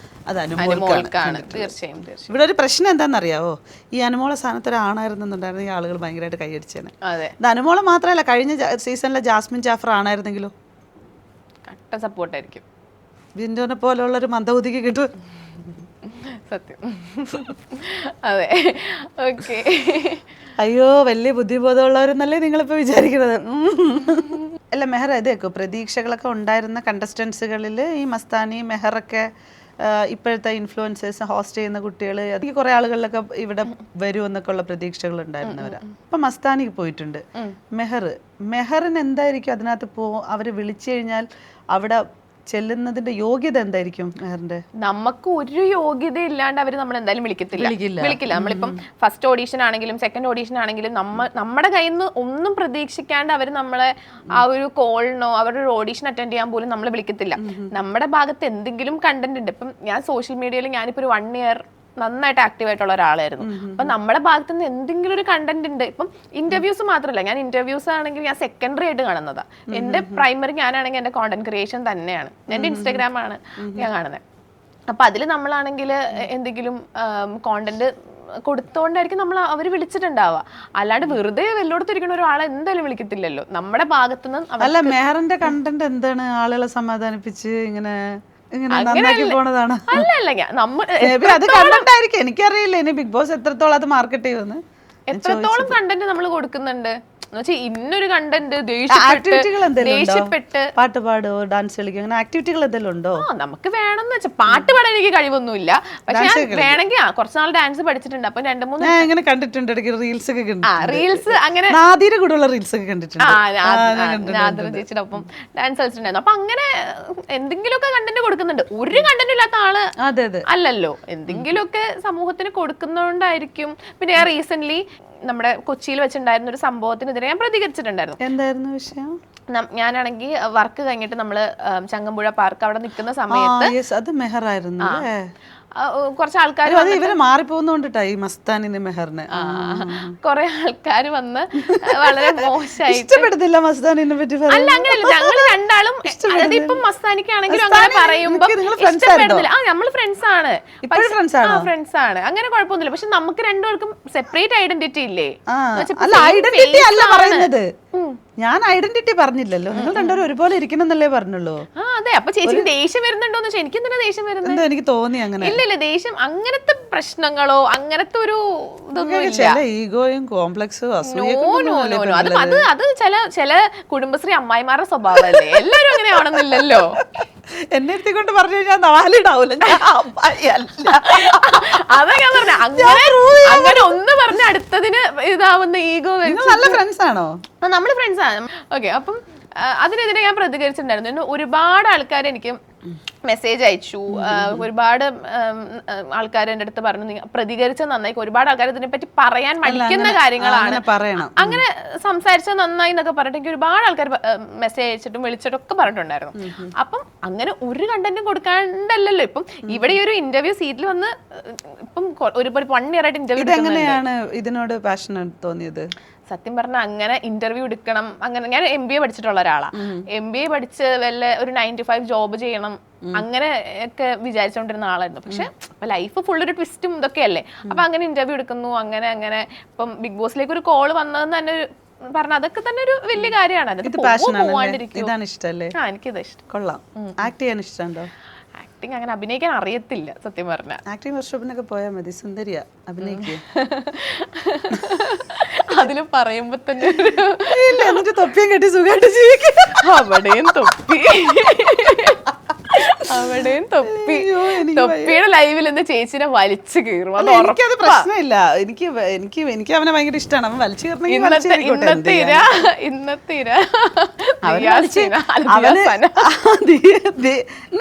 അത് അനുമോൾക്കാണ്. തീർച്ചയായും. ഇവിടെ ഒരു പ്രശ്നം എന്താണെന്നറിയാവോ? ഈ അനുമോളെ സ്ഥാനത്ത് ഒരു ആണായിരുന്നുണ്ടായിരുന്നെങ്കിൽ ആളുകൾ ഭയങ്കരമായിട്ട് കൈയടിച്ചേനെ. ഇത് അനുമോളെ മാത്രമല്ല, കഴിഞ്ഞ സീസണിലെ ജാസ്മിൻ ജാഫർ ആണായിരുന്നെങ്കിലോ കട്ട സപ്പോർട്ടായിരിക്കും. ബിന്ദുവിനെ പോലുള്ളൊരു മന്ദബുദ്ധിക്ക് കിട്ടും. സത്യം. അതെ, ഓക്കെ. അയ്യോ, വലിയ ബുദ്ധിബോധമുള്ളവരെന്നല്ലേ നിങ്ങളിപ്പോൾ വിചാരിക്കുന്നത്? അല്ല മെഹർ, ഇതേക്കോ പ്രതീക്ഷകളൊക്കെ ഉണ്ടായിരുന്ന കണ്ടസ്റ്റൻസുകളിൽ ഈ മസ്താനി, മെഹറൊക്കെ ഇപ്പോഴത്തെ ഇൻഫ്ലുവൻസേഴ്സ് ഹോസ്റ്റ് ചെയ്യുന്ന കുട്ടികൾ, എനിക്ക് കുറേ ആളുകളിലൊക്കെ ഇവിടെ വരുമെന്നൊക്കെ ഉള്ള പ്രതീക്ഷകൾ ഉണ്ടായിരുന്നവരാ. ഇപ്പം മസ്താനിക്ക് പോയിട്ടുണ്ട്. മെഹറിന് എന്തായിരിക്കും അതിനകത്ത് അവർ വിളിച്ചു കഴിഞ്ഞാൽ അവിടെ ചെല്ലുന്നതിന്റെ യോഗ്യത എന്തായിരിക്കും മെഹറിന്റെ? നമുക്ക് ഒരു യോഗ്യത ഇല്ലാണ്ട് അവർ നമ്മൾ എന്തായാലും വിളിക്കില്ല. നമ്മളിപ്പം ഫസ്റ്റ് ഓഡീഷൻ ആണെങ്കിലും സെക്കൻഡ് ഓഡീഷൻ ആണെങ്കിലും നമ്മുടെ കയ്യിൽ നിന്ന് ഒന്നും പ്രതീക്ഷിക്കാണ്ട് അവർ നമ്മളെ ആ ഒരു കോളിനോ അവരുടെ ഒരു ഓഡീഷൻ അറ്റൻഡ് ചെയ്യാൻ പോലും നമ്മളെ വിളിക്കത്തില്ല. നമ്മുടെ ഭാഗത്ത് എന്തെങ്കിലും കണ്ടന്റ് ഉണ്ട്. ഇപ്പം ഞാൻ സോഷ്യൽ മീഡിയയിൽ ഞാനിപ്പോൾ ഒരു 1 year നന്നായിട്ട് ആക്റ്റീവ് ആയിട്ടുള്ള ഒരാളായിരുന്നു. അപ്പൊ നമ്മുടെ ഭാഗത്ത് നിന്ന് എന്തെങ്കിലും ഒരു കണ്ടന്റ് ഉണ്ട്. ഇപ്പം ഇന്റർവ്യൂസ് മാത്രമല്ല, ഞാൻ ഇന്റർവ്യൂസ് ആണെങ്കിൽ ഞാൻ സെക്കൻഡറി ആയിട്ട് കാണുന്നതാ. എന്റെ പ്രൈമറി ഞാനാണെങ്കിൽ എന്റെ കോണ്ടന്റ് ക്രിയേഷൻ തന്നെയാണ്. എന്റെ ഇൻസ്റ്റാഗ്രാം ആണ് ഞാൻ കാണുന്നത്. അപ്പൊ അതിൽ നമ്മളാണെങ്കിൽ എന്തെങ്കിലും കോണ്ടന്റ് കൊടുത്തോണ്ടായിരിക്കും അവർ വിളിച്ചിട്ടുണ്ടാവുക. അല്ലാണ്ട് വെറുതെ വെല്ലോടത്ത് ഇരിക്കുന്ന ഒരാളെ എന്തായാലും വിളിക്കത്തില്ലല്ലോ. നമ്മുടെ ഭാഗത്തുനിന്ന് അല്ല, മെഹറിന്റെ കണ്ടന്റ് എന്താണ്? ആളുകളെ സമാധാനിപ്പിച്ച് ഇങ്ങനെ നന്നാക്കി പോണതാണ്? അത് കണ്ടിട്ടായിരിക്കും, എനിക്കറിയില്ല ഇനി ബിഗ് ബോസ് എത്രത്തോളം അത് മാർക്കറ്റ് ചെയ്യുമെന്ന്. എത്രത്തോളം കണ്ടന്റ് നമ്മൾ കൊടുക്കുന്നുണ്ട് ഇന്നൊരു കണ്ടന്റ് ദേഷ്യപ്പെട്ട് പാട്ട് പാടുവോ, ഡാൻസ് കളിക്കുക, അങ്ങനെ ആക്ടിവിറ്റികൾ എന്തെങ്കിലും ഉണ്ടോ? നമുക്ക് വേണമെന്ന് വെച്ചാൽ പാട്ട് പാടാൻ എനിക്ക് കഴിവൊന്നുമില്ല. പക്ഷെ വേണമെങ്കിൽ കുറച്ച് നാൾ ഡാൻസ് പഠിച്ചിട്ടുണ്ട്. അപ്പൊ 2-3 ഞാൻ ഇങ്ങനെ കണ്ടിട്ടുണ്ട്, ഇടയ്ക്ക് റീൽസ് ഒക്കെ റീൽസ് അങ്ങനെ നാദിയുടെ കൂടെയുള്ള റീൽസ് ഒക്കെ കണ്ടിട്ടുണ്ട്. ചേച്ചിയുടെ ഒപ്പം ഡാൻസ് കളിച്ചിട്ടുണ്ടായിരുന്നു. അപ്പൊ അങ്ങനെ എന്തെങ്കിലുമൊക്കെ കണ്ടന്റ് കൊടുക്കുന്നുണ്ട്. ഒരു കണ്ടന്റ് ഇല്ലാത്ത ആള് അല്ലല്ലോ. എന്തെങ്കിലുമൊക്കെ സമൂഹത്തിന് കൊടുക്കുന്നതുകൊണ്ടായിരിക്കും. പിന്നെ ഞാൻ റീസെന്റ് നമ്മുടെ കൊച്ചിയിൽ വെച്ചിട്ടുണ്ടായിരുന്ന ഒരു സംഭവത്തിനെതിരെ ഞാൻ പ്രതികരിച്ചിട്ടുണ്ടായിരുന്നു. എന്തായിരുന്നു വിഷയം? ഞാനാണെങ്കിൽ വർക്ക് കഴിഞ്ഞിട്ട് നമ്മള് ചങ്ങമ്പുഴ പാർക്ക് അവിടെ നിൽക്കുന്ന സമയത്ത് അത് മെഹറായിരുന്നു. കുറച്ച് ആൾക്കാർ ഇവര് മാറിപ്പോകുന്നോണ്ടിട്ടാ ഈ മസ്താനിന് മെഹറിന് കുറെ ആൾക്കാർ വന്ന് വളരെ മോശമായി ഇഷ്ടപ്പെടുത്തില്ല മസ്താനിനെ പറ്റി. അല്ല, അങ്ങനെയല്ല, ഞങ്ങൾ രണ്ടാളും ഇപ്പം മസ്താനിക്കാണെങ്കിലും അങ്ങനെ പറയുമ്പോ ഇഷ്ടപ്പെടുന്നില്ല. നമ്മള് ഫ്രണ്ട്സ് ആണ്, അങ്ങനെ കുഴപ്പമൊന്നുമില്ല. പക്ഷെ നമുക്ക് രണ്ടുപേർക്കും സെപ്പറേറ്റ് ഐഡന്റിറ്റി ഇല്ലേ? ഐഡന്റിറ്റി അല്ല പറയുന്നത്, ഞാൻ ഐഡന്റിറ്റി പറഞ്ഞില്ലല്ലോ. നിങ്ങൾ രണ്ടുപേരും ഒരുപോലെ ഇരിക്കണം എന്നല്ലേ പറഞ്ഞുള്ളൂ. അതെ. അപ്പൊ ചേച്ചിക്ക് ദേഷ്യം വരുന്നുണ്ടോന്ന് വെച്ചാൽ എനിക്ക് എന്തിനാ ദേഷ്യം വരുന്നത്? എനിക്ക് തോന്നി അങ്ങനെ. ഇല്ല, ദേഷ്യം അങ്ങനത്തെ പ്രശ്നങ്ങളോ അങ്ങനത്തെ ഒരു ഈഗോയും കോംപ്ലക്സും അത് ചില കുടുംബശ്രീ അമ്മായിമാരുടെ സ്വഭാവമല്ലേ. എല്ലാരും അങ്ങനെ ആവണമെന്നില്ലല്ലോ. എന്നെ എടുത്തിക്കൊണ്ട് പറഞ്ഞു കഴിഞ്ഞാൽ 4 ഇടാവൂല. അതാ ഞാൻ പറഞ്ഞ, അങ്ങനെ ഒന്ന് പറഞ്ഞ അടുത്തതിന് ഇതാവുന്ന ഈഗോ. നല്ല ഫ്രണ്ട്സ് ആണോ? നമ്മള് ഫ്രണ്ട്സ് ആണ്. ഓക്കെ. അപ്പം അതിനെതിരെ ഞാൻ പ്രതികരിച്ചിട്ടുണ്ടായിരുന്നു. ഒരുപാട് ആൾക്കാർ എനിക്ക് മെസ്സേജ് അയച്ചു. ഒരുപാട് ആൾക്കാർ എൻ്റെ അടുത്ത് പറഞ്ഞു പ്രതികരിച്ച നന്നായി. ഒരുപാട് ആൾക്കാർ ഇതിനെപ്പറ്റി പറയാൻ മടിക്കുന്ന കാര്യങ്ങളാണ്, അങ്ങനെ സംസാരിച്ച നന്നായി എന്നൊക്കെ പറഞ്ഞിട്ട് എനിക്ക് ഒരുപാട് ആൾക്കാർ മെസ്സേജ് അയച്ചിട്ടും വിളിച്ചിട്ടും ഒക്കെ പറഞ്ഞിട്ടുണ്ടായിരുന്നു. അപ്പം അങ്ങനെ ഒരു കണ്ടന്റും കൊടുക്കാണ്ടല്ലോ. ഇപ്പം ഇവിടെ ഈ ഒരു ഇന്റർവ്യൂ സീറ്റിൽ വന്ന് ഇപ്പം ഒരു 1 year ആയിട്ട് ഇന്റർവ്യൂ. എങ്ങനെയാണ് ഇതിനോട് പാഷൻ തോന്നിയത്? സത്യം പറഞ്ഞാൽ അങ്ങനെ ഇന്റർവ്യൂ എടുക്കണം, അങ്ങനെ ഞാൻ MBA പഠിച്ചിട്ടുള്ള ഒരാളാണ്. MBA പഠിച്ച് വല്ല ഒരു 9 to 5 ജോബ് ചെയ്യണം അങ്ങനെ ഒക്കെ വിചാരിച്ചുകൊണ്ടിരുന്ന ആളായിരുന്നു. പക്ഷെ ലൈഫ് ഫുൾ ഒരു ട്വിസ്റ്റും ഇതൊക്കെയല്ലേ. അപ്പൊ അങ്ങനെ ഇന്റർവ്യൂ എടുക്കുന്നു, അങ്ങനെ ഇപ്പം ബിഗ് ബോസിലേക്ക് ഒരു കോള് വന്നതെന്ന് തന്നെ പറഞ്ഞ അതൊക്കെ തന്നെ ഒരു വലിയ കാര്യമാണ്. എനിക്കിത് ഇഷ്ടം. കൊള്ളാം. ആക്ട് ചെയ്യാൻ ഇഷ്ടമുണ്ടോ? ആക്ടിങ് അങ്ങനെ അഭിനയിക്കാൻ അറിയത്തില്ല സത്യം പറഞ്ഞ. ആക്ടിങ് വർക്ക്ഷോപ്പിനൊക്കെ പോയാൽ മതി, സുന്ദരിയാ അഭിനയിക്കുക. അതില് പറയുമ്പോ തന്നെ എന്നിട്ട് തൊപ്പിയും കെട്ടി സുഖമായിട്ട് ജീവിക്കും. അവിടെയും തൊപ്പി, അവിടെയും തൊപ്പി. തൊപ്പിയുടെ ലൈവിൽ എന്താ ചേച്ചിനെ വലിച്ചു കീറും. എനിക്കത് പ്രശ്നമില്ല. എനിക്ക് അവനെ ഭയങ്കര ഇഷ്ടമാണ്. അവൻ വലിച്ചു കീറണമെങ്കിൽ ഇന്നത്തെ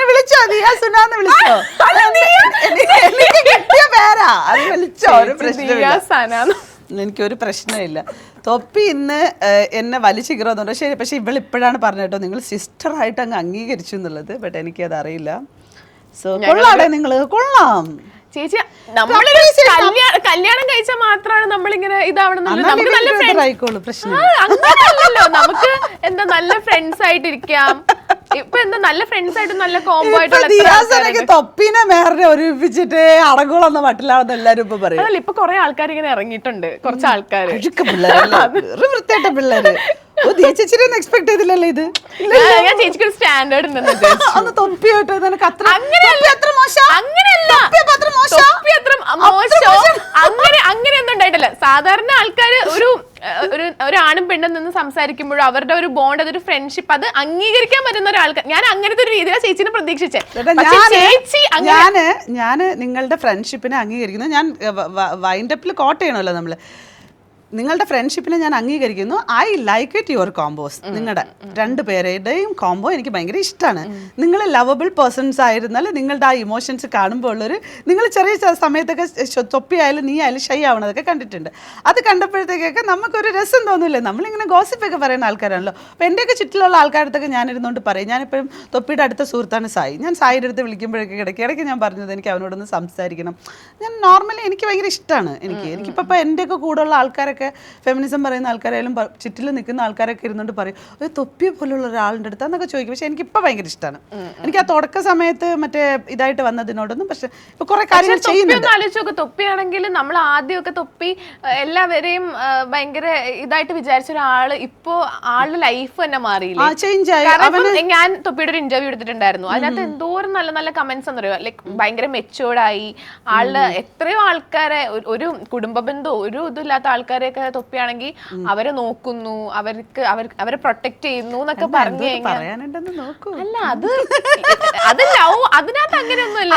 വിളിച്ചോ ദിയാസുനാന്ന് വിളിച്ചോ? കിട്ടിയ പേരാ അത് വിളിച്ചോ? ഒരു പ്രശ്നമില്ല, എനിക്കൊരു പ്രശ്നമില്ല. തൊപ്പി ഇന്ന് എന്നെ വലിച്ചു കീറുന്നുണ്ട്. ശരി, പക്ഷെ ഇവളിപ്പോഴാണ് പറഞ്ഞ കേട്ടോ നിങ്ങൾ സിസ്റ്ററായിട്ട് അങ്ങ് അംഗീകരിച്ചു എന്നുള്ളത്. ബട്ട് എനിക്കത് അറിയില്ല. സോ കൊള്ളാടെ, നിങ്ങൾ കൊള്ളാം ചേച്ചി. കല്യാണം കഴിച്ചാൽ മാത്രമാണ് നമ്മളിങ്ങനെ ഇതാവണമെന്നല്ലോ. നമുക്ക് എന്താ നല്ല ഫ്രണ്ട്സ് ആയിട്ടിരിക്കാം. ഇപ്പൊ എന്താ നല്ല ഫ്രണ്ട്സ് ആയിട്ട് നല്ല കോംബോ ആയിട്ട് തൊപ്പിനെ മേറിനെ ഒരുമിപ്പിച്ചിട്ട് അടങ്ങുള്ള മട്ടിലാണെന്ന് എല്ലാരും ഇപ്പൊ പറയും. അതല്ല, ഇപ്പൊ കൊറേ ആൾക്കാർ ഇങ്ങനെ ഇറങ്ങിയിട്ടുണ്ട്. കുറച്ച് ആൾക്കാർ വൃത്തിയായിട്ട പിള്ളേര്. എക്സ്പെക്ട് ചെയ്തില്ലല്ലോ ഇത്. ഞാൻ ചേച്ചിക്ക് ഒരു സ്റ്റാൻഡേർഡ് ഉണ്ടെന്ന് തൊപ്പിയായിട്ട് അങ്ങനെയൊന്നും ഉണ്ടായിട്ടില്ല. സാധാരണ ആൾക്കാര് ഒരു ആണും പെണ്ണും നിന്ന് സംസാരിക്കുമ്പോഴും അവരുടെ ഒരു ബോണ്ട്, അതൊരു ഫ്രണ്ട്ഷിപ്പ്, അത് അംഗീകരിക്കാൻ പറ്റുന്ന ഒരാൾക്ക് ഞാൻ അങ്ങനത്തെ ഒരു രീതിയിലാണ് ചേച്ചിനെ പ്രതീക്ഷിച്ചേ. ഞാന് നിങ്ങളുടെ ഫ്രണ്ട്ഷിപ്പിനെ അംഗീകരിക്കുന്നു. ഞാൻ വൈൻഡപ്പിൽ കോട്ട് ചെയ്യണമല്ലോ നമ്മള്. നിങ്ങളുടെ ഫ്രണ്ട്ഷിപ്പിനെ ഞാൻ അംഗീകരിക്കുന്നു. I like it your combos. നിങ്ങളുടെ രണ്ടുപേരുടെയും കോംബോ എനിക്ക് ഭയങ്കര ഇഷ്ടമാണ്. നിങ്ങൾ ലവബിൾ പേഴ്സൺസ് ആയിരുന്നാൽ നിങ്ങളുടെ ആ ഇമോഷൻസ് കാണുമ്പോൾ ഉള്ളൊരു നിങ്ങൾ ചെറിയ സമയത്തൊക്കെ തൊപ്പിയായാലും നീ ആയാലും ഷൈ ആവണതൊക്കെ കണ്ടിട്ടുണ്ട്. അത് കണ്ടപ്പോഴത്തേക്കൊക്കെ നമുക്കൊരു രസം തോന്നില്ലേ, നമ്മളിങ്ങനെ ഗോസിപ്പൊക്കെ പറയുന്ന ആൾക്കാരാണല്ലോ. അപ്പോൾ എൻ്റെയൊക്കെ ചുറ്റിലുള്ള ആൾക്കാരടുത്തൊക്കെ ഞാനിരുന്നുകൊണ്ട് പറയും. ഞാനിപ്പോഴും തൊപ്പിയുടെ അടുത്ത സുഹൃത്താണ് സായി. ഞാൻ സായിയുടെ അടുത്ത് വിളിക്കുമ്പോഴൊക്കെ ഇടയ്ക്കിടയ്ക്ക് ഞാൻ പറഞ്ഞത് എനിക്ക് അവനോടൊന്ന് സംസാരിക്കണം. ഞാൻ നോർമലി എനിക്ക് ഭയങ്കര ഇഷ്ടമാണ്. എനിക്കിപ്പോൾ എൻ്റെയൊക്കെ കൂടെയുള്ള ആൾക്കാരൊക്കെ ഫെമിനിസം പറയുന്ന ആൾക്കാരായാലും ചുറ്റിൽ നിൽക്കുന്ന ആൾക്കാരൊക്കെ ഇരുന്നുകൊണ്ട് പറയും ഒരു തൊപ്പിയെ പോലുള്ള ഒരാളുടെ അടുത്ത് എന്നൊക്കെ ചോദിക്കും. പക്ഷെ എനിക്കിപ്പോൾ ഭയങ്കര ഇഷ്ടമാണ്. എനിക്ക് ആ തുടക്ക സമയത്ത് മറ്റേ ഇതായിട്ട് വന്നതിനോടൊന്നും പക്ഷെ ഇപ്പൊ കുറെ കാര്യങ്ങൾ ചെയ്യുന്നുണ്ട്. ആലോചിച്ചൊക്കെ തൊപ്പിയാണെങ്കിൽ നമ്മൾ ആദ്യമൊക്കെ തൊപ്പി എല്ലാവരെയും ഭയങ്കര ഇതായിട്ട് വിചാരിച്ച ഒരാള് ഇപ്പോ ആളുടെ ലൈഫ് തന്നെ മാറിയില്ലേ, ചേഞ്ച് ആയി. ഞാൻ തൊപ്പിയുടെ ഒരു ഇന്റർവ്യൂ എടുത്തിട്ടുണ്ടായിരുന്നു. അതിനകത്ത് എന്തോരം നല്ല നല്ല കമന്റ്സ് എന്നറിയോ, ലൈക്ക് ഭയങ്കര മെച്ചോർഡായി ആള്. എത്രയോ ആൾക്കാരെ ഒരു കുടുംബ ബന്ധോ ഒരു ഇതില്ലാത്ത ആൾക്കാരെയൊക്കെ തൊപ്പിയാണെങ്കിൽ അവരെ നോക്കുന്നു, അവരെ പ്രൊട്ടക്ട് ചെയ്യുന്നു എന്നൊക്കെ പറഞ്ഞു കഴിഞ്ഞാൽ അല്ല അത് ലവ് അതിനകത്ത് അങ്ങനെയൊന്നുമല്ല.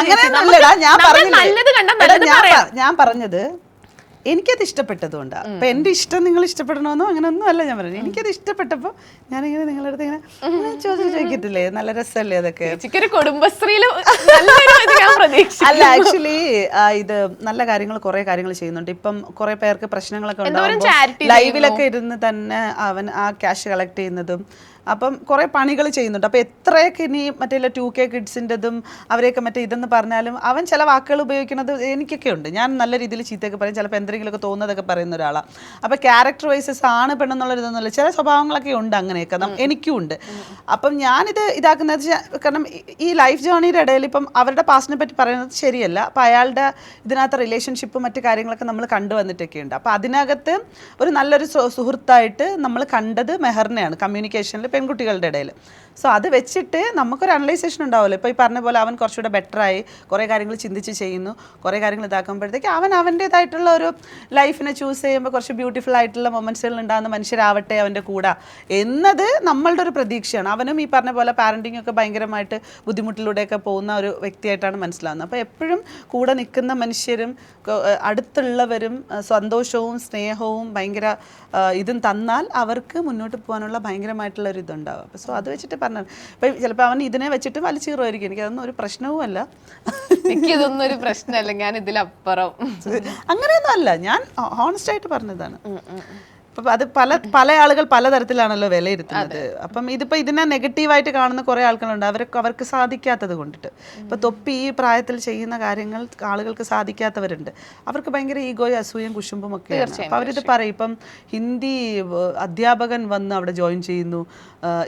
നല്ലത് കണ്ടാൽ ഞാൻ പറഞ്ഞത് എനിക്കത് ഇഷ്ടപ്പെട്ടതുകൊണ്ടാണ്. അപ്പൊ എന്റെ ഇഷ്ടം നിങ്ങൾ ഇഷ്ടപ്പെടണമെന്നോ അങ്ങനെയൊന്നും അല്ല ഞാൻ പറഞ്ഞത്. എനിക്കത് ഇഷ്ടപ്പെട്ടപ്പോൾ ഞാനിങ്ങനെ നിങ്ങളുടെ അടുത്ത് ഇങ്ങനെ ചോദിക്കത്തില്ലേ, നല്ല രസമല്ലേ അതൊക്കെ. കുടുംബശ്രീയില് അല്ല ആക്ച്വലി ഇത് നല്ല കാര്യങ്ങൾ കുറെ കാര്യങ്ങൾ ചെയ്യുന്നുണ്ട്. ഇപ്പം കുറെ പേർക്ക് പ്രശ്നങ്ങളൊക്കെ ഉണ്ടാകുമ്പോൾ ലൈവിലൊക്കെ ഇരുന്ന് തന്നെ അവൻ ആ ക്യാഷ് കളക്ട് ചെയ്യുന്നതും അപ്പം കുറേ പണികൾ ചെയ്യുന്നുണ്ട്. അപ്പോൾ എത്രയൊക്കെ ഇനി മറ്റേ 2K കിഡ്സിൻ്റെതും അവരെയൊക്കെ മറ്റേ ഇതെന്ന് പറഞ്ഞാലും അവൻ ചില വാക്കുകൾ ഉപയോഗിക്കുന്നത് എനിക്കൊക്കെ ഉണ്ട്. ഞാൻ നല്ല രീതിയിൽ ചീത്തയൊക്കെ പറയും, ചിലപ്പോൾ എന്തെങ്കിലുമൊക്കെ തോന്നുന്നതൊക്കെ പറയുന്ന ഒരാളാണ്. അപ്പോൾ ക്യാരക്ടർ വൈസസ് ആണ് പെണ്ണെന്നുള്ളൊരിതൊന്നുമില്ല, ചില സ്വഭാവങ്ങളൊക്കെ ഉണ്ട് അങ്ങനെയൊക്കെ എനിക്കും ഉണ്ട്. അപ്പം ഞാനിത് ഇതാക്കുന്നത് കാരണം ഈ ലൈഫ് ജേർണിയുടെ ഇടയിൽ ഇപ്പം അവരുടെ പാസ്റ്റിനെ പറ്റി പറയുന്നത് ശരിയല്ല. അപ്പോൾ അയാളുടെ ഇതിനകത്ത് റിലേഷൻഷിപ്പും മറ്റു കാര്യങ്ങളൊക്കെ നമ്മൾ കണ്ടുവന്നിട്ടൊക്കെ ഉണ്ട്. അപ്പോൾ അതിനകത്ത് ഒരു നല്ലൊരു സുഹൃത്തായിട്ട് നമ്മൾ കണ്ടത് മെഹറിനെയാണ് കമ്മ്യൂണിക്കേഷനിൽ പെൺകുട്ടികളുടെ ഇടയിൽ. സോ അത് വെച്ചിട്ട് നമുക്കൊരു അനലൈസേഷൻ ഉണ്ടാവുമല്ലോ. ഇപ്പോൾ ഈ പറഞ്ഞ പോലെ അവൻ കുറച്ചുകൂടെ ബെറ്ററായി കുറേ കാര്യങ്ങൾ ചിന്തിച്ച് ചെയ്യുന്നു, കുറേ കാര്യങ്ങൾ ഇതാക്കുമ്പോഴത്തേക്ക് അവൻ അവൻ്റേതായിട്ടുള്ള ഒരു ലൈഫിനെ ചൂസ് ചെയ്യുമ്പോൾ കുറച്ച് ബ്യൂട്ടിഫുൾ ആയിട്ടുള്ള മൊമെൻറ്റ്സുകൾ ഉണ്ടാകുന്ന മനുഷ്യരാവട്ടെ അവൻ്റെ കൂടെ എന്നത് നമ്മളുടെ ഒരു പ്രതീക്ഷയാണ്. അവനും ഈ പറഞ്ഞ പോലെ പാരൻറ്റിങ് ഒക്കെ ഭയങ്കരമായിട്ട് ബുദ്ധിമുട്ടിലൂടെയൊക്കെ പോകുന്ന ഒരു വ്യക്തിയായിട്ടാണ് മനസ്സിലാവുന്നത്. അപ്പോൾ എപ്പോഴും കൂടെ നിൽക്കുന്ന മനുഷ്യരും അടുത്തുള്ളവരും സന്തോഷവും സ്നേഹവും ഭയങ്കര ഇതും തന്നാൽ അവർക്ക് മുന്നോട്ട് പോകാനുള്ള ഭയങ്കരമായിട്ടുള്ള ഒരു ഇതുണ്ടാവും. അപ്പോൾ സോ അത് വെച്ചിട്ട് പറഞ്ഞത് ഇപ്പം ചിലപ്പോൾ അവൻ ഇതിനെ വെച്ചിട്ട് വലിച്ചീറുമായിരിക്കും. എനിക്കതൊന്നും ഒരു പ്രശ്നവും അല്ല. എനിക്കിതൊന്നും ഒരു പ്രശ്നമല്ല, ഞാൻ ഇതിലപ്പുറം അങ്ങനെയൊന്നും അല്ല, ഞാൻ ഹോണസ്റ്റായിട്ട് പറഞ്ഞതാണ്. അപ്പം അത് പല ആളുകൾ പലതരത്തിലാണല്ലോ വിലയിരുത്തുന്നത്. അപ്പം ഇതിപ്പോൾ ഇതിനെ നെഗറ്റീവായിട്ട് കാണുന്ന കുറേ ആൾക്കാരുണ്ട്, അവർക്ക് സാധിക്കാത്തത് കൊണ്ടിട്ട്. ഇപ്പോൾ തൊപ്പി ഈ പ്രായത്തിൽ ചെയ്യുന്ന കാര്യങ്ങൾ ആളുകൾക്ക് സാധിക്കാത്തവരുണ്ട്, അവർക്ക് ഭയങ്കര ഈഗോയും അസൂയും കുശുമ്പും ഒക്കെയാണ്. അപ്പം അവരിത് പറയും. ഇപ്പം ഹിന്ദി അധ്യാപകൻ വന്ന് അവിടെ ജോയിൻ ചെയ്യുന്നു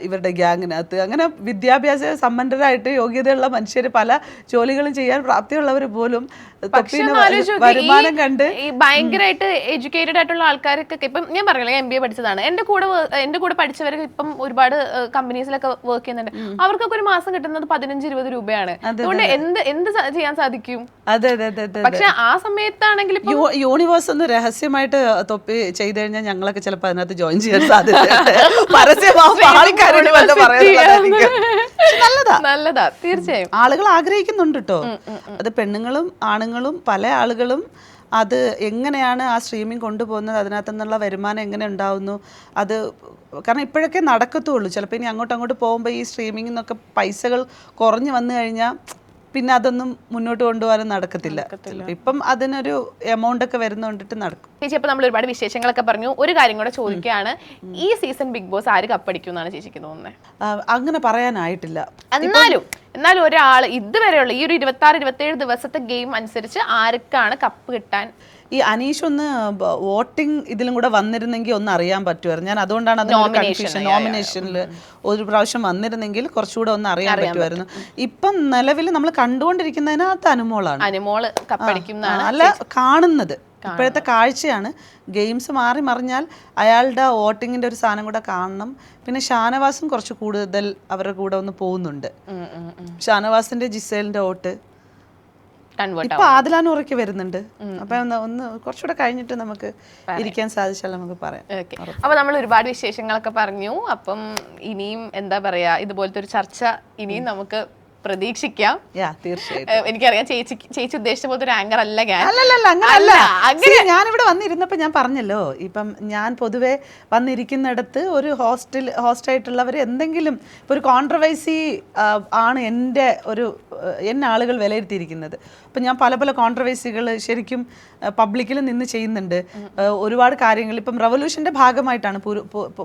ഇവരുടെ ഗ്യാങ്ങിനകത്ത്. അങ്ങനെ വിദ്യാഭ്യാസ സമ്പന്നരായിട്ട് യോഗ്യതയുള്ള മനുഷ്യർ പല ജോലികളും ചെയ്യാൻ പ്രാപ്തിയുള്ളവർ പോലും വരുമാനം കണ്ട് ഈ ഭയങ്കരമായിട്ട് എഡ്യൂക്കേറ്റഡ് ആയിട്ടുള്ള ആൾക്കാരൊക്കെ ഇപ്പം ഞാൻ പറഞ്ഞില്ല MBA പഠിച്ചതാണ്. എന്റെ കൂടെ പഠിച്ചവർക്ക് ഇപ്പം ഒരുപാട് കമ്പനീസിലൊക്കെ വർക്ക് ചെയ്യുന്നുണ്ട്. അവർക്കൊക്കെ ഒരു മാസം കിട്ടുന്നത് 15-20 രൂപയാണ്. അതുകൊണ്ട് എന്ത് ചെയ്യാൻ സാധിക്കും? അതെ അതെ അതെ. പക്ഷെ ആ സമയത്താണെങ്കിൽ യൂണിവേഴ്സ് ഒന്ന് രഹസ്യമായിട്ട് തൊപ്പി ചെയ്ത് കഴിഞ്ഞാൽ ഞങ്ങളൊക്കെ ചിലപ്പോൾ അതിനകത്ത് ജോയിൻ ചെയ്യാൻ സാധ്യത നല്ലതാ തീർച്ചയായും. ആളുകൾ ആഗ്രഹിക്കുന്നുണ്ട് കേട്ടോ. അത് പെണ്ണുങ്ങളും ആണുങ്ങളും പല ആളുകളും അത് എങ്ങനെയാണ് ആ സ്ട്രീമിംഗ് കൊണ്ടുപോകുന്നത്, അതിനകത്തു നിന്നുള്ള വരുമാനം എങ്ങനെ ഉണ്ടാവുന്നു, അത് കാരണം ഇപ്പോഴൊക്കെ നടക്കത്തുള്ളൂ. ചിലപ്പോൾ ഇനി അങ്ങോട്ട് പോകുമ്പോൾ ഈ സ്ട്രീമിംഗിൽ നിന്നൊക്കെ പൈസകൾ കുറഞ്ഞു വന്നു കഴിഞ്ഞാൽ പിന്നെ അതൊന്നും മുന്നോട്ട് കൊണ്ടുപോകാനും നടക്കത്തില്ല. ഇപ്പം അതിനൊരു എമൗണ്ട് ഒക്കെ വരുന്നോണ്ടിട്ട് നടക്കും. ചേച്ചി, അപ്പൊ നമ്മൾ ഒരുപാട് വിശേഷങ്ങളൊക്കെ പറഞ്ഞു. ഒരു കാര്യം കൂടെ ചോദിക്കുകയാണ്, ഈ സീസൺ ബിഗ് ബോസ് ആര് കപ്പടിക്കും എന്നാണ് ചേച്ചിക്ക് തോന്നുന്നത്? അങ്ങനെ പറയാനായിട്ടില്ല. എന്നാലും ഒരാൾ ഇതുവരെയുള്ള ഈ ഒരു 26-27 ദിവസത്തെ ഗെയിം അനുസരിച്ച് ആർക്കാണ് കപ്പ് കിട്ടാൻ? ഈ അനീഷ് ഒന്ന് വോട്ടിംഗ് ഇതിലും കൂടെ വന്നിരുന്നെങ്കിൽ ഒന്ന് അറിയാൻ പറ്റുമായിരുന്നു. ഞാൻ അതുകൊണ്ടാണ് അതിനൊരു കൺഫ്യൂഷൻ. നോമിനേഷനിൽ ഒരു പ്രാവശ്യം വന്നിരുന്നെങ്കിൽ കുറച്ചുകൂടെ ഒന്ന് അറിയാൻ പറ്റുമായിരുന്നു. ഇപ്പം നിലവിൽ നമ്മൾ കണ്ടുകൊണ്ടിരിക്കുന്നതിനകത്ത് അനുമോളാണ്. അനുമോള് കപ്പടിക്കും അല്ല കാണുന്നത് ഇപ്പോഴത്തെ കാഴ്ചയാണ്. ഗെയിംസ് മാറി മറിഞ്ഞാൽ അയാളുടെ വോട്ടിങ്ങിന്റെ ഒരു സാധനം കൂടെ കാണണം. പിന്നെ ഷാനവാസും കുറച്ച് കൂടുതൽ അവരുടെ കൂടെ ഒന്ന് പോകുന്നുണ്ട്. ഷാനവാസിന്റെ ജിസേലിന്റെ വോട്ട് ഇപ്പൊ ആദിലാനൂറയ്ക്ക് വരുന്നുണ്ട്. അപ്പൊ ഒന്ന് കുറച്ചുകൂടെ കഴിഞ്ഞിട്ട് നമുക്ക് ഇരിക്കാൻ സാധിച്ചാൽ നമുക്ക് പറയാം. അപ്പൊ നമ്മൾ ഒരുപാട് വിശേഷങ്ങളൊക്കെ പറഞ്ഞു. അപ്പം ഇനിയും എന്താ പറയാ, ഇതുപോലത്തെ ഒരു ചർച്ച ഇനിയും നമുക്ക് പ്രതീക്ഷിക്കാം. തീർച്ചയായിട്ടും. എനിക്കറിയാം ചേച്ചി ഉദ്ദേശിച്ച പോലത്തെ ഒരു ആങ്കർ അല്ല ഞാൻ. അല്ലല്ല അങ്ങനല്ല. ഞാനിവിടെ വന്നിരുന്നപ്പോൾ ഞാൻ പറഞ്ഞല്ലോ, ഇപ്പം ഞാൻ പൊതുവെ വന്നിരിക്കുന്നിടത്ത് ഒരു ഹോസ്റ്റായിട്ടുള്ളവർ എന്തെങ്കിലും ഇപ്പോൾ ഒരു കോൺട്രവേഴ്സി ആണ് എന്നെ ആളുകൾ വിലയിരുത്തിയിരിക്കുന്നത്. അപ്പം ഞാൻ പല പല കോൺട്രവേഴ്സികൾ ശരിക്കും പബ്ലിക്കിൽ നിന്ന് ചെയ്യുന്നുണ്ട്. ഒരുപാട് കാര്യങ്ങൾ ഇപ്പം റവല്യൂഷൻ്റെ ഭാഗമായിട്ടാണ്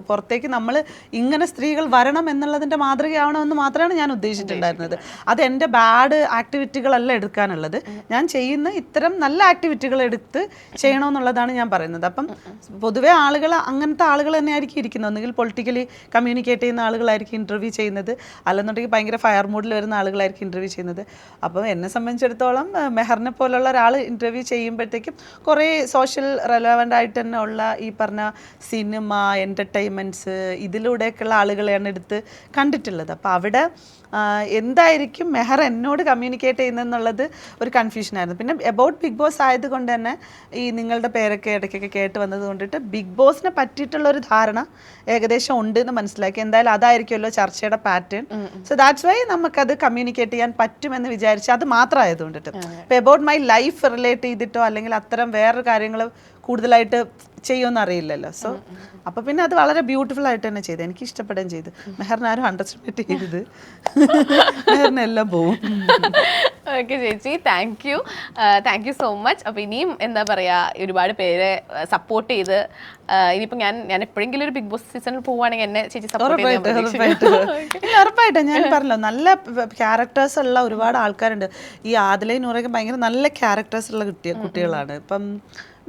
പുറത്തേക്ക് നമ്മൾ ഇങ്ങനെ സ്ത്രീകൾ വരണം എന്നുള്ളതിൻ്റെ മാതൃകയാവണമെന്ന് മാത്രമാണ് ഞാൻ ഉദ്ദേശിച്ചിട്ടുണ്ടായിരുന്നത്. അത് എൻ്റെ ബാഡ് ആക്ടിവിറ്റികളല്ല എടുക്കാനുള്ളത്, ഞാൻ ചെയ്യുന്ന ഇത്തരം നല്ല ആക്ടിവിറ്റികൾ എടുത്ത് ചെയ്യണമെന്നുള്ളതാണ് ഞാൻ പറയുന്നത്. അപ്പം പൊതുവെ ആളുകൾ അങ്ങനത്തെ ആളുകൾ തന്നെ ആയിരിക്കും ഇരിക്കുന്നത്. ഒന്നുകിൽ പൊളിറ്റിക്കലി കമ്മ്യൂണിക്കേറ്റ് ചെയ്യുന്ന ആളുകളായിരിക്കും ഇൻ്റർവ്യൂ ചെയ്യുന്നത്, അല്ലെന്നുണ്ടെങ്കിൽ ഭയങ്കര ഫയർ മൂഡിൽ വരുന്ന ആളുകളായിരിക്കും ഇൻ്റർവ്യൂ ചെയ്യുന്നത്. അപ്പം എന്നെ സംബന്ധിച്ചിടത്തോളം മെഹറിനെ പോലുള്ള ഒരാൾ ഇൻ്റർവ്യൂ ചെയ്യുമ്പോഴത്തേക്കും കുറേ സോഷ്യൽ റെലവൻ്റ് ആയിട്ട് തന്നെ ഉള്ള ഈ പറഞ്ഞ സിനിമ, എൻ്റർടൈൻമെൻറ്റ്സ് ഇതിലൂടെയൊക്കെയുള്ള ആളുകളെയാണ് എടുത്ത് കണ്ടിട്ടുള്ളത്. അപ്പോൾ അവിടെ എന്തായിരിക്കും മെഹർ എന്നോട് കമ്മ്യൂണിക്കേറ്റ് ചെയ്യുന്നതെന്നുള്ളത് ഒരു കൺഫ്യൂഷനായിരുന്നു. പിന്നെ എബൌട്ട് ബിഗ് ബോസ് ആയതുകൊണ്ട് തന്നെ ഈ നിങ്ങളുടെ പേരൊക്കെ ഇടയ്ക്കൊക്കെ കേട്ട് വന്നത് കൊണ്ടിട്ട് ബിഗ് ബോസിനെ പറ്റിയിട്ടുള്ളൊരു ധാരണ ഏകദേശം ഉണ്ട് എന്ന് മനസ്സിലാക്കി. എന്തായാലും അതായിരിക്കുമല്ലോ ചർച്ചയുടെ പാറ്റേൺ. സോ ദാറ്റ്സ് വൈ നമുക്കത് കമ്മ്യൂണിക്കേറ്റ് ചെയ്യാൻ പറ്റുമെന്ന് വിചാരിച്ച് അത് മാത്രമായതുകൊണ്ടിട്ട്. ഇപ്പോൾ എബൌട്ട് മൈ ലൈഫ് റിലേറ്റ് ചെയ്തിട്ടോ അല്ലെങ്കിൽ അത്തരം വേറൊരു കാര്യങ്ങൾ കൂടുതലായിട്ട് ചെയ്യുമെന്ന് അറിയില്ലല്ലോ. സോ അപ്പോൾ പിന്നെ അത് വളരെ ബ്യൂട്ടിഫുൾ ആയിട്ട് തന്നെ ചെയ്തു, എനിക്ക് ഇഷ്ടപ്പെടുകയും ചെയ്തു. മെഹറിനെ ആരും അണ്ടർസ്റ്റിമേറ്റ് ചെയ്തത് മെഹറിനെല്ലാം പോവും. ഓക്കെ ചേച്ചി, താങ്ക് യു സോ മച്ച്. അപ്പോൾ ഇനിയും എന്താ പറയുക, ഒരുപാട് പേരെ സപ്പോർട്ട് ചെയ്ത് ഇനിയിപ്പോൾ ഞാൻ എപ്പോഴെങ്കിലും ഒരു ബിഗ് ബോസ് സീസണിൽ പോവുകയാണെങ്കിൽ എന്നെ ചേച്ചി ഉറപ്പായിട്ടും ഞാൻ പറഞ്ഞല്ലോ, നല്ല ക്യാരക്ടേഴ്സ് ഉള്ള ഒരുപാട് ആൾക്കാരുണ്ട്. ഈ ആദിലയും നൂറൊക്കെ ഭയങ്കര നല്ല ക്യാരക്ടേഴ്സ് ഉള്ള കുട്ടികളാണ്. ഇപ്പം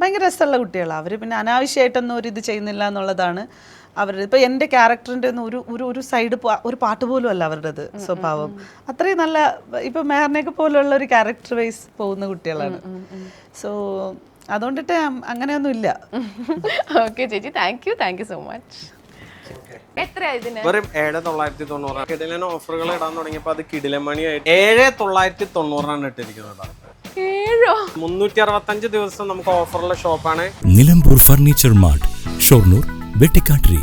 ഭയങ്കര രസമുള്ള കുട്ടികളാണ് അവർ. പിന്നെ അനാവശ്യമായിട്ടൊന്നും ഒരു ഇത് ചെയ്യുന്നില്ല എന്നുള്ളതാണ് അവരുടെ. ഇപ്പോൾ എൻ്റെ ക്യാരക്ടറിൻ്റെ ഒന്നും ഒരു സൈഡ് ഒരു പാട്ട് പോലും അല്ല അവരുടേത് സ്വഭാവം. അത്രയും നല്ല ഇപ്പം മെഹറിനെയൊക്കെ പോലുള്ള ഒരു ക്യാരക്ടർ വൈസ് പോകുന്ന കുട്ടികളാണ്. സോ അതുകൊണ്ടിട്ട് അങ്ങനെയൊന്നും ഇല്ല. ഓക്കെ ചേച്ചി, താങ്ക് യു സോ മച്ച്. വെറും 7,990. കിടിലൻ ഓഫറുകൾ ഇടാൻ തുടങ്ങിയപ്പോൾ അത് കിടിലമണിയായിട്ട് 7,990 ഇട്ടിരിക്കുന്നത്. 365 ദിവസം നമുക്ക് ഓഫറുള്ള ഷോപ്പാണ് നിലമ്പൂർ ഫർണിച്ചർ മാർട്ട്, ഷൊർണൂർ, വെട്ടിക്കാട്ടിരി.